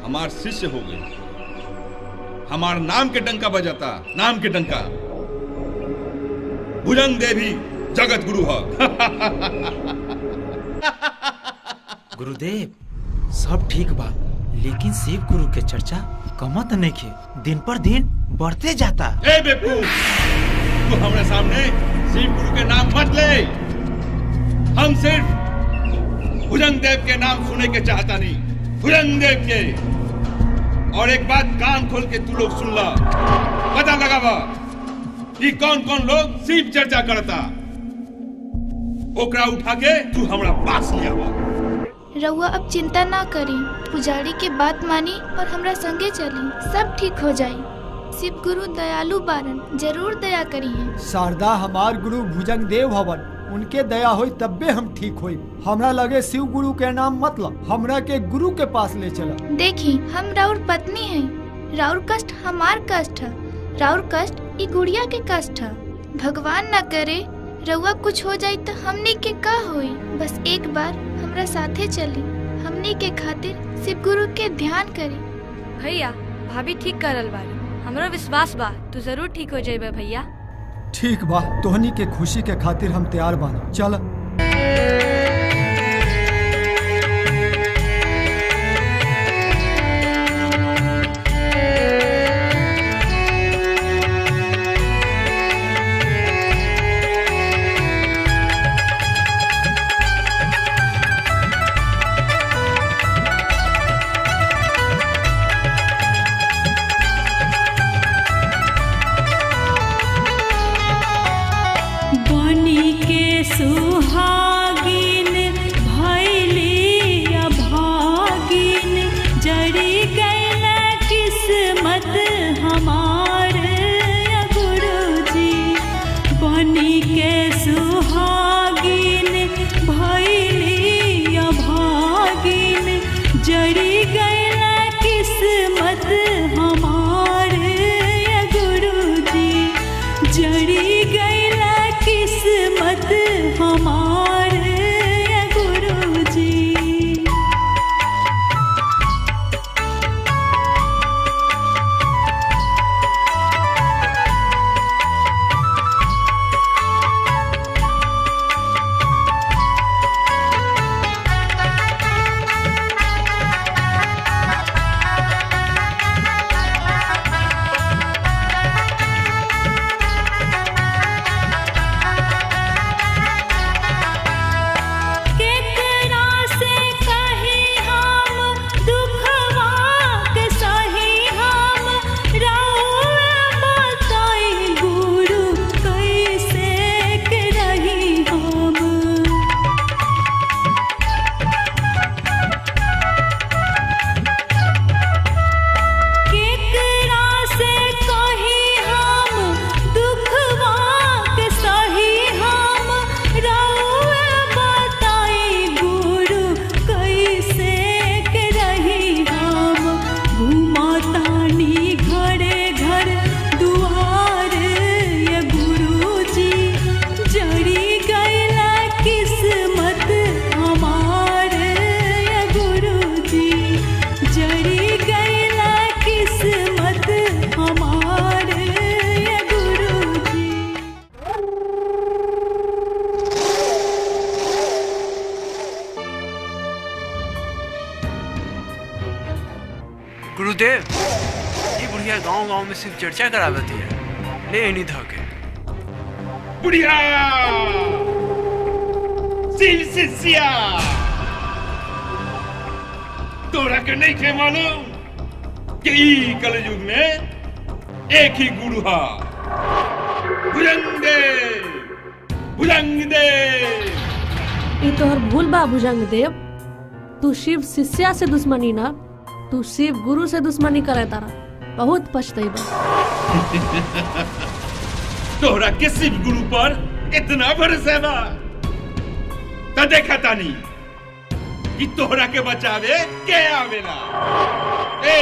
हमार शिष्य हो गए, हमार नाम के डंका बजाता, नाम के डंका। भुजंग देवी जगत गुरु है। गुरुदेव सब ठीक बा, लेकिन शिव गुरु के चर्चा कमत नहीं खे, दिन पर दिन बढ़ते जाता। ए बेवकूफ, तू हमारे सामने शिव गुरु के नाम मत ले। हम सिर्फ भुजंग देव के नाम सुने के चाहता नहीं, भुजंग देव के। और एक बात कान खोल के तू लोग सुन ला, पता लगावा कि कौन कौन लोग शिव चर्चा करता, ओकरा उठा के तू हमरा पास ले आवा। रउआ अब चिंता ना करी, पुजारी के बात मानी और हमरा संगे चली, सब ठीक हो जाई। शिव गुरु दयालु बारन, जरूर दया करी है। शारदा हमार गुरु भुजंग देव हवन, उनके दया होई तब्बे हम ठीक होई। हमरा लगे शिव गुरु के नाम मतलब, हमरा के गुरु के पास ले चला। देखी हम राउर पत्नी है, राउर कष्ट हमार कष्ट है, राउर कष्ट ई गुड़िया के कष्ट है। भगवान ना करे रउआ कुछ हो जाए तो हमने के का होई। बस एक बार हमरा साथे चली, हमने के खातिर शिव गुरु के ध्यान करी। भैया भाभी ठीक करल बारी, हमरो विश्वास बा तू जरूर ठीक हो जाइबे भैया। ठीक बा, तोहनी के खुशी के खातिर हम तैयार बानी, चल। बनी के सुहागी बुढ़िया गांव गांव में सिर्फ चर्चा करावती है। ले इन्हीं धोके बुढ़िया शिव शिष्या तोरा के नहीं के मालूम कि ई कलयुग में एक ही गुरु है, भुजंग देव। ये तोहर भूल बा भुजंग देव। तू शिव शिष्या से दुश्मनी ना, तू शिव गुरु से दुश्मनी करे तारा। बहुत पछताइबा। तोहरा के शिव गुरु पर इतना भरोसा बा त देखा तानी कि तोहरा के बचावे के आवेला। ए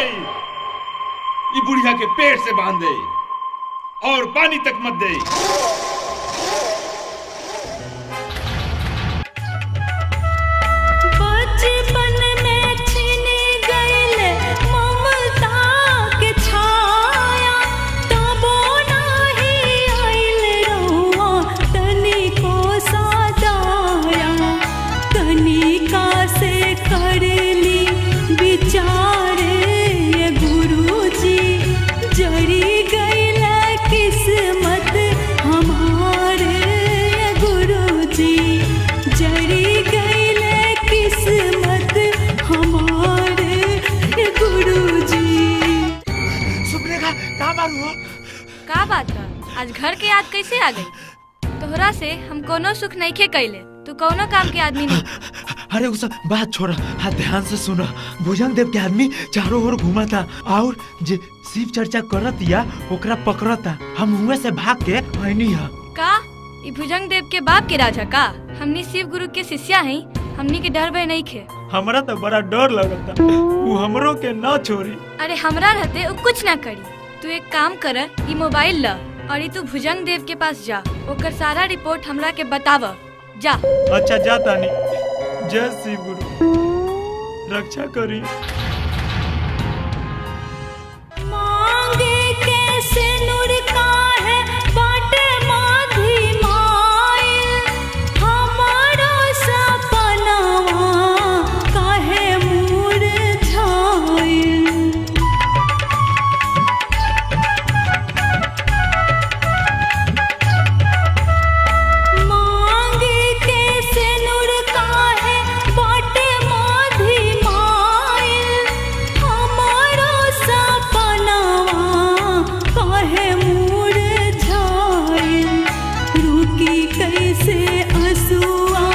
ई बुढ़िया के पेट से बांध दे और पानी तक मत दे। बचपन में छिन गइल ममता के छाया, तबो नाही आइल रहुआ तनिको सजाया। तनिका से करली विचारे ये गुरुजी, जरी गइल किस्मत हमारे ये गुरुजी, जरी गइल किस्मत हमारे ये गुरुजी। सुपनेखा का मारू? का बात है? आज घर के याद कैसे आ गई? तोहरा से हम कोनो सुख नहीं खे कैले, तू कोनो काम के आदमी नहीं। अरे वो सब बात छोड़ा, हाँ ध्यान से सुना। भुजंग देव के आदमी चारों ओर घूमा था और जे शिव चर्चा करत या ओकरा पकड़ता। हम हुए से भाग के आईनी है। का ई भुजंग देव के बाप के राजा का? हमनी शिव गुरु के शिष्या हैं, हमनी के डर भय नहीं खे। हमरा तो बड़ा डर लगता, वो हमरो के ना छोड़ी। अरे हमरा रहते वो कुछ ना करी। तू एक काम कर, ई मोबाइल ल और ई तू भुजंग देव के पास जा, ओकर सारा रिपोर्ट हमरा के बताव। जा। अच्छा जा तानी। जय शिव गुरु, रक्षा करी। मांगे के सिनुर का है बाटे माधी माइल, हमारो सपनवा काहे मुरझाइल। मांगे के सिनुर का है बाटे माधी माइल, हमारो सपनवा काहे मुरझाइल। रुकी कैसे आंसुआ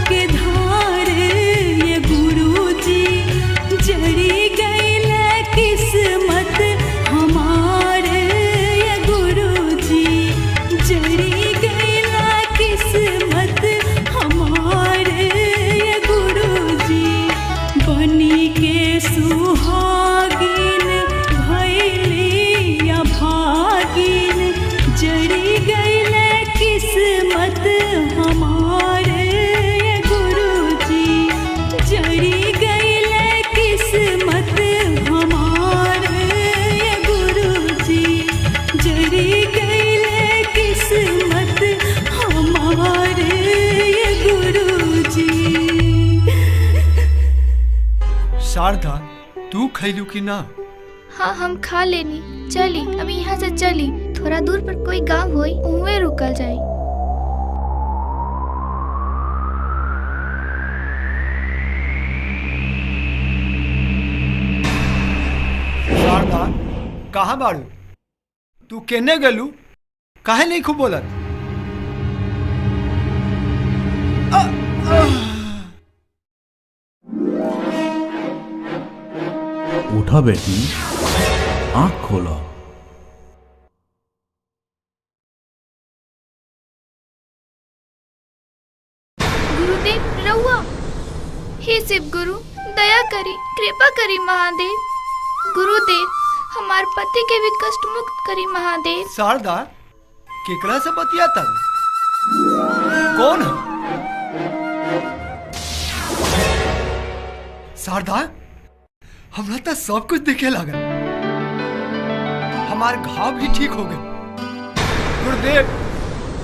के धारे ये गुरुजी, जरी गइल किस्मत हमारे ये गुरुजी, जरी गइल किस्मत हमारे ये गुरुजी। बनी के सुहागिन भइली या भागिन, जरी गइल किस्मत हमारे ये गुरुजी, जरी गइल किस्मत हमारे ये गुरुजी, जरी गइल किस्मत हमारे ये गुरुजी। शारदा तू खैलू की ना? हाँ हम खा लेनी। चली अभी यहाँ से चली, थोड़ा दूर पर कोई गांव होई, उहे रुकल जाई। शारदा कहाँ बाड़ू? तू केने गेलू? काहे नहीं खूब बोलत? उठा बेटी, आंख खोलो। गुरुदेव रहुआ। हे शिव गुरु दया करी, कृपा करी महादेव। गुरुदेव हमार पति के भी कष्ट मुक्त करी महादेव। शारदा केकरा से बतियाता? कौन है? शारदा हमरा तो सब कुछ दिखे लागल, हमार घाव भी ठीक हो गए। गुरुदेव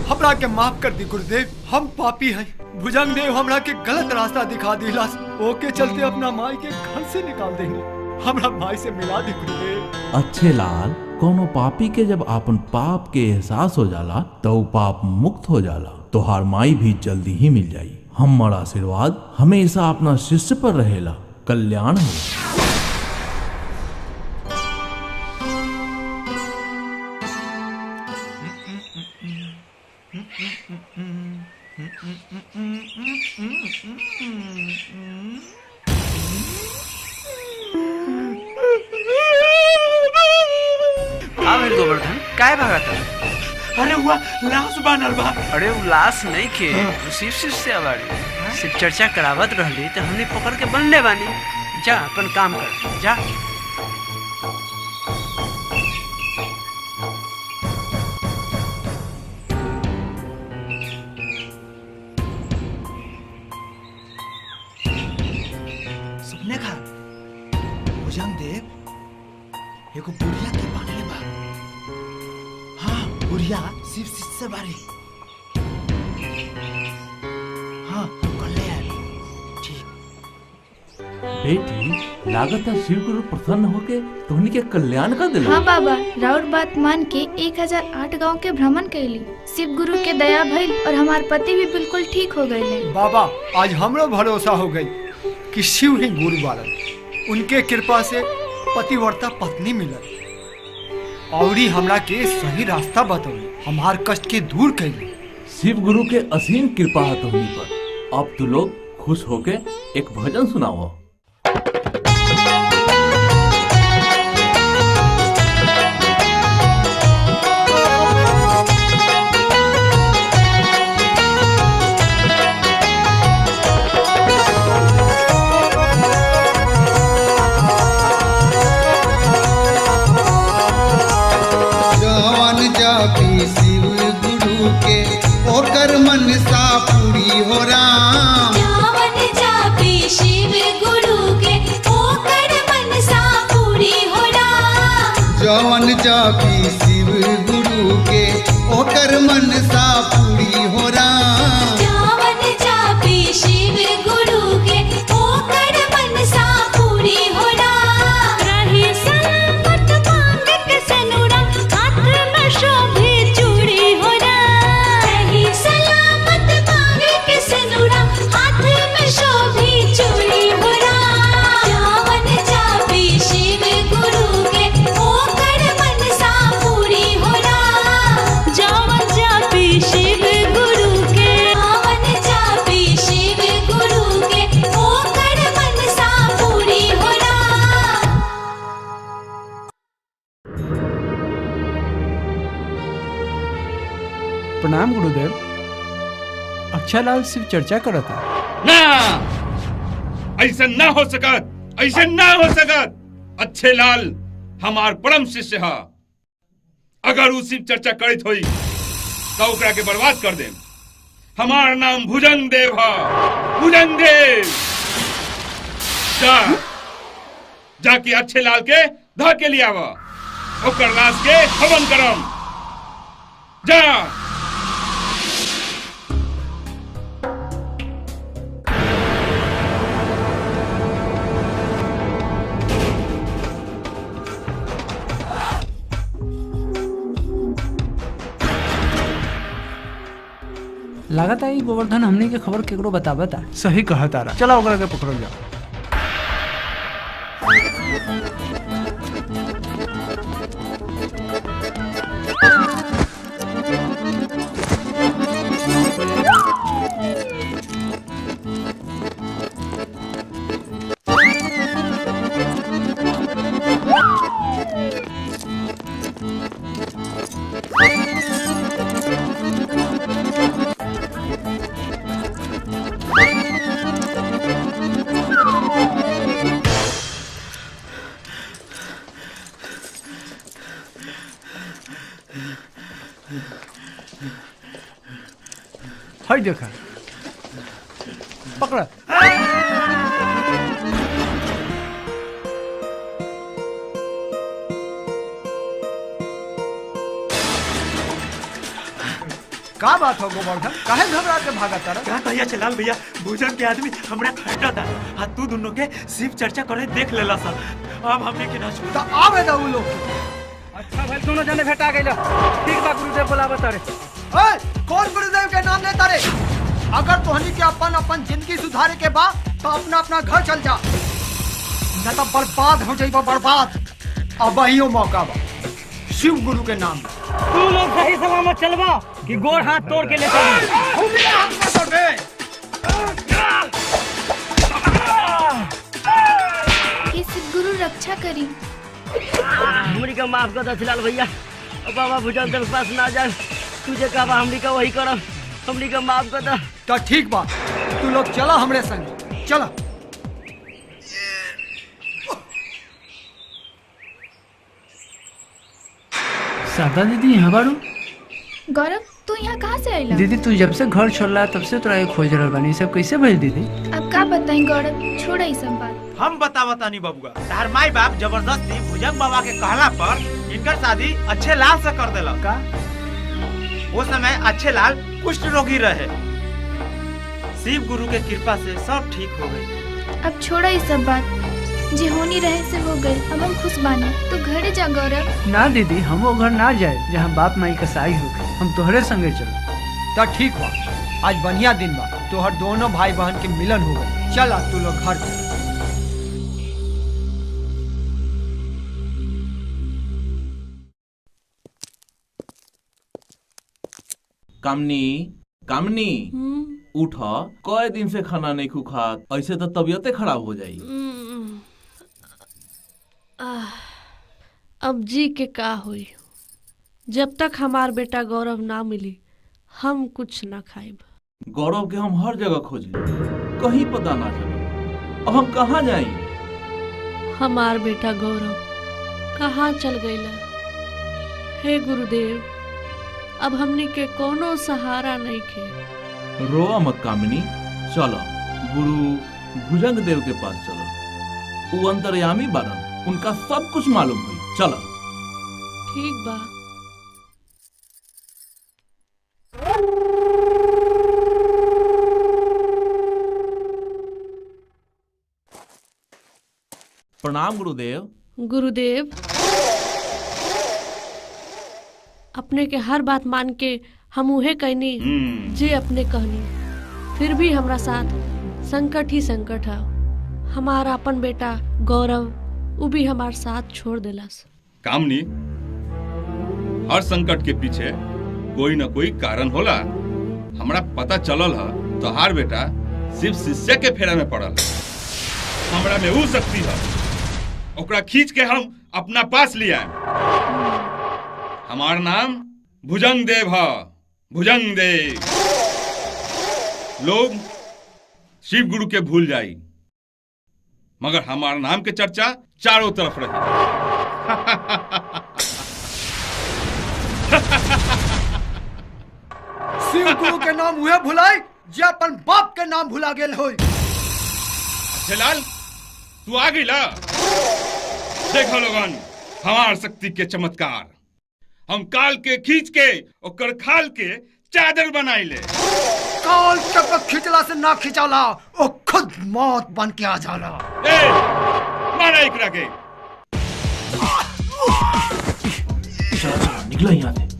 हमरा के माफ कर दी गुरुदेव, हम पापी हैं। भुजंग देव हमरा के गलत रास्ता दिखा दिला, ओके चलते अपना माई के घर से निकाल देंगे। हमरा माई से मिला दी गुरुदेव। अच्छे लाल, कोनो पापी के जब अपन पाप के एहसास हो जाला तो ऊ पाप मुक्त हो जाला। तोहार माई भी जल्दी ही मिल जाई। हमारा आशीर्वाद हमेशा अपना शिष्य पर रहेला। कल्याण हो। गोवर्धन काय भागा था? अरे हुआ लाश बनल बा। अरे वो लाश नहीं के शिव शिष्य बाड़ी शिव चर्चा करावत रहली तो हमने पकड़ के बनले बानी। जा अपन काम कर जा। सपने खा भुजंग देव एगो बुढ़िया के बांधले बा। हाँ बुढ़िया शिव शिष्य बारी। हाँ हम कर ले आए। बेटी लागत है शिव गुरु प्रसन्न होके तोहनी के कल्याण कर दिला। हाँ बाबा, राउर बात मान के 1008 गांव के भ्रमण कैली। शिव गुरु के दया भइल और हमार पति भी बिल्कुल ठीक हो गए। बाबा आज हमरो भरोसा हो गई कि शिव ही गुरु बारन। उनके कृपा से पतिव्रता पत्नी मिलल और हमरा के सही रास्ता बतौली, हमार कष्ट के दूर कैली। शिव गुरु के असीम कृपा है तोहनी पर। अब तू लोग खुश होके एक भजन सुनाओ। शिव गुरु के ओकर मनसा पूरी हो राम। जावन जापी शिव गुरु के ओकर मनसा पूरी हो राम। जवन जापी शिव गुरु के ओकर मनसा पूरी हो राम। जावन जापी शिव गुरु के ओकर मनसा पूरी हो राम। रही सलामत मांग के सनुरा हाथ में शोभे चूड़ी हो राम। रही सलामत मांग के सनुरा हाथ में शोभे चूड़ी हो राम। जावन जापी शिव गुरु के ओकर मनसा पूरी हो राम। जावन जापी शिव गुरु के जावन जापी शिव गुरु के ओकर मनसा पूरी हो राम। प्रणाम गुरुदेव। अच्छा लाल शिव चर्चा करता। ना ऐसा ना हो सकत, ऐसा ना हो सकत। अच्छे लाल हमार परम शिष्य है। अगर उ शिव चर्चा करित होई तो ओकरा के बर्बाद कर दे। हमार नाम भुजंग देव है। भुजंग देव जा जाके अच्छे लाल के धा के लिया ओकर लाश के हवन करम। जा लागत है गोवर्धन हमने के खबर केकरो बतावता। सही कहा तारा। चला ओकरा के पकड़ो जाओ। हाय देखा पकड़ा। का बात हो गोवर्धन, काहे घबरा के भागा तारा? क्या भैया चलाल भैया भुजंग के आदमी हमरा खटा था। हाँ तू दोनों के शिव चर्चा करे देख लेला सा अब हमने के ना छोड़ तो आवे दा उ लोग। अच्छा भाई दोनों जने भेटा गइला। ठीक बा गुरुदेव बोलावत तारे। कौन गुरुदेव के नाम ले तारे? अगर तोहनी के अपन अपन जिंदगी सुधारे के बा तो अपना अपना घर चल जा, न तो बर्बाद हो जाइबा बर्बाद। अब वही मौका बा शिव गुरु के नाम। तू लोग सही सलामत चलवा कि गोड़ हाथ तोड़ के ले शिव गुरु रक्षा करी। हमरी का माफ कर दथिलाल भैया। बाबा भुजंग देव के पास ना जाए, तुझे कहा हमरी का वही करम, हमरी का माफ कर दा। तो ठीक बा, तू लोग चला हमरे संग, चला। शारदा दीदी यहाँ बारू? गौरव तू यहाँ कहाँ से आइला? दीदी तू जब से घर छोड़ रहा तब से तोरा ये खोज रहल बानी, सब कैसे भइल दीदी? अब का बताई गौरव, छोड़ ई सब बात। हम बतावता नहीं बबुआ। तार माई बाप जबरदस्ती भुजंग बाबा के कहला पर इनकर शादी अच्छे लाल से कर देला का। वो समय अच्छे लाल कुष्ठ रोगी रहे, शिव गुरु के कृपा से सब ठीक हो गई। अब छोड़ा ई सब बात, जे होनी रहे से हो गई। अब हम खुश बानी, तू घरे जा गौरव। ना दीदी हम वो घर ना जाए जहाँ बाप माई कसाई हो, हम तोहरे संगे चल। तो ठीक बा, आज बढ़िया दिन बा, तोहर दोनों भाई बहन के मिलन हो गए। चला तू लोग घर चल। कामनी कामनी उठ, कई दिन से खाना नहीं खात, ऐसे तो तबीयते खराब हो जाई। अब जी के का हुई, जब तक हमार बेटा गौरव ना मिली हम कुछ ना खाइब। गौरव के हम हर जगह खोजली, कहीं पता ना चला। अब हम कहाँ जाई? हमार बेटा गौरव कहाँ चल गईला? हे गुरुदेव, अब हमनी के कोनो सहारा नहीं के। रोआ मत कामिनी, चलो गुरु भुजंग देव के पास चलो। वो अंतर्यामी बारन, उनका सब कुछ मालूम हुई। चलो ठीक बा। प्रणाम गुरुदेव। गुरुदेव, अपने के हर बात मान के हम उहे कहनी जे अपने कहनी, फिर भी हमरा साथ संकट ही संकट है। हमारा अपन बेटा गौरव वो भी हमारे साथ छोड़ देलस। कामनी, हर संकट के पीछे कोई न कोई कारण होला। हमरा पता चलल है तोहार बेटा शिव शिष्य के फेरा में पड़ल। हमरा में वो शक्ति है, ओकरा खींच के हम अपना पास लिया। हमार नाम भुजंग देव है, भुजंग देव। लोग शिव गुरु के भूल जाई, मगर हमार नाम के चर्चा चारों तरफ रही। शिव गुरु के नाम हुए भुलाई जे अपन बाप के नाम भुला गेल होई। जलाल तू आ गई ला। देखो लोगन, हमार शक्ति के चमत्कार। हम काल के खींच के ओकर खाल के चादर बनाई ले। काल के खिंचला से ना खिंचाला, ओ खुद मौत बन के आ जाला। ए, मारा एकरा के। चलो निकलो यहाँ से।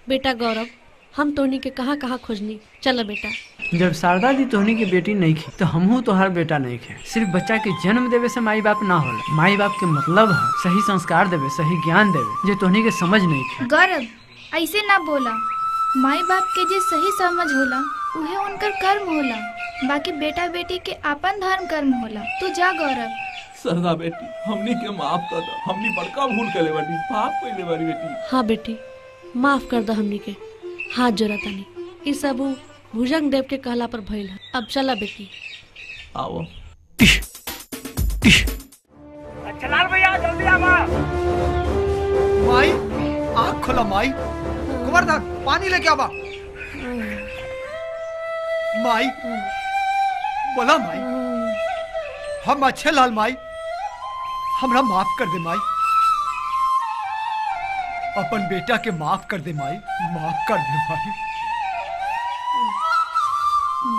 बेटा गौरव, हम तोनी के कहाँ कहाँ खोजनी। चलो बेटा। जब शारदा दी तोहनी की बेटी नहीं खे तो हमहू तोहार बेटा नहीं खे। सिर्फ बच्चा के जन्म देवे से माई बाप ना होला। माई बाप के मतलब है सही संस्कार देवे, सही ज्ञान देवे, जो तोहनी के समझ नहीं खे। गौरव ऐसे ना बोला। माई बाप के जे सही समझ होला उहे उनकर कर्म होला, बाकी बेटा बेटी के अपन धर्म कर्म होला। तू जा गौरव। सरदा बेटी हमनी के माफ कर दो, हमनी बड़का भूल कले बानी, पाप कइले बानी बेटी। हाँ बेटी माफ कर दो हमनी के, हाथ जोड़ा तानी। ई सब भुजंग देव के कहला पर भइल है। अब चला बेटी आओ। चलाल भैया जल्दी आवा। माई आँख खोला माई, गोवर्धन पानी लेके आवा। माई बोला माई, हम अच्छे लाल माई, हमरा माफ कर दे माई, अपन बेटा के माफ कर दे माई, माफ कर दे माई।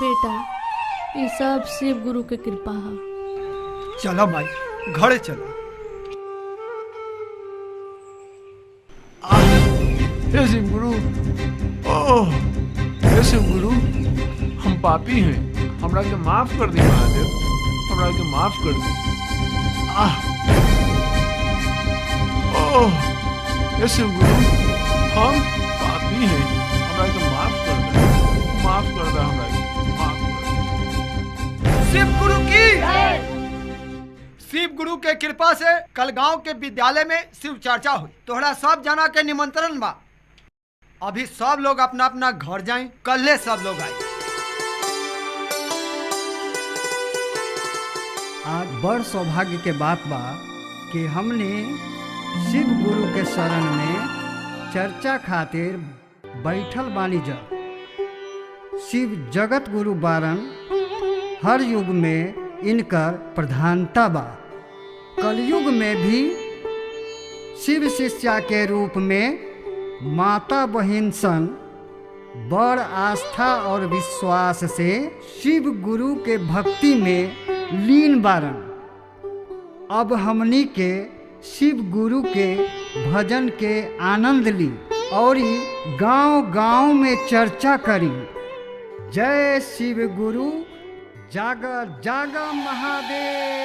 बेटा ये सब शिव गुरु के कृपा है। चला माई घरे चला। हे शिव गुरु, ओह हे शिव गुरु, हम पापी हैं, हमरा के माफ कर दी महादेव, हमरा के माफ कर दी। ओह हे शिव गुरु, हम पापी हैं, हमरा के माफ कर दे, माफ कर दे हमरा के, माफ कर दे। शिव गुरु की शिव गुरु के कृपा से कल गांव के विद्यालय में शिव चर्चा हुई। तोहरा सब जना के निमंत्रण बा। अभी सब लोग अपना अपना घर जाएं, कल सब लोग आए। आज बड़ सौभाग्य के बात बा कि हमने शिव गुरु के शरण में चर्चा खातिर बैठल बानी जा। शिव जगत गुरु बारन, हर युग में इनकर प्रधानता बा। कलयुग में भी शिव शिष्या के रूप में माता बहिन सन बड़ आस्था और विश्वास से शिव गुरु के भक्ति में लीन बारन। अब हमनी के शिव गुरु के भजन के आनंद ली और गांव गांव में चर्चा करी। जय शिव गुरु, जाग जाग महादेव।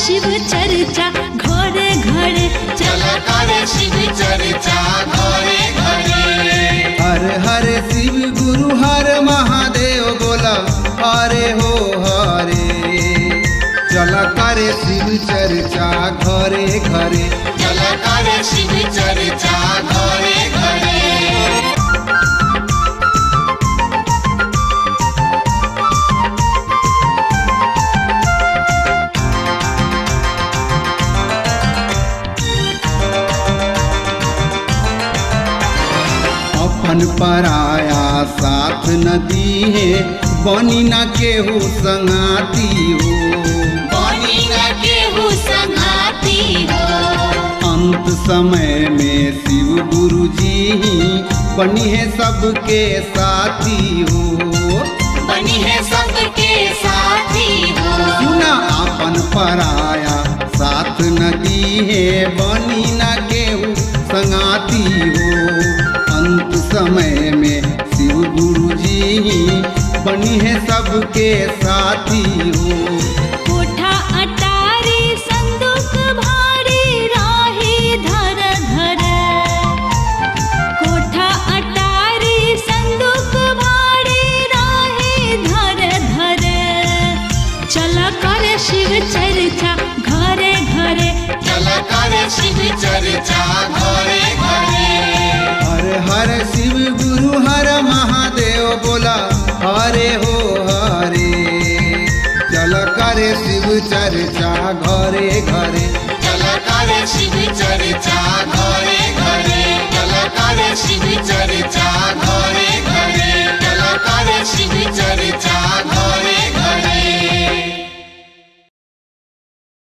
शिव चर्चा घरे घरे, चला करे शिव चर्चा घरे घरे। हर हर शिव गुरु हर महादेव बोला हरे हो हरे। चला करे शिव चर्चा घरे घरे, चला करे शिव चर्चा घरे घरे। अपन पराया साथ नदी है, बनी न केहू संगाती हो, बनी न केहू संगाती हो। अंत समय में शिव गुरु जी ही बनी है सबके साथी हो, बनी है सबके साथी हो। सुना अपन पराया साथ नदी है, बनी न केहू संगाती हो। अंत समय में शिव गुरु जी ही बनी है सबके साथी हो। कोठा अटारी संदूक भारी राही धर धर, कोठा अटारी संदूक भारी राही धर धर। चला करे शिव चर्चा घरे घरे, चला करे शिव चर्चा घरे घरे। हर हर शिव गुरु हर महादेव बोला हरे हो हरे। चल करे शिव चर्चा घरे घरे, चला करे शिव चर्चा घरे घरे चला करे शिव चर्चा घरे घरे चला करे शिव चर्चा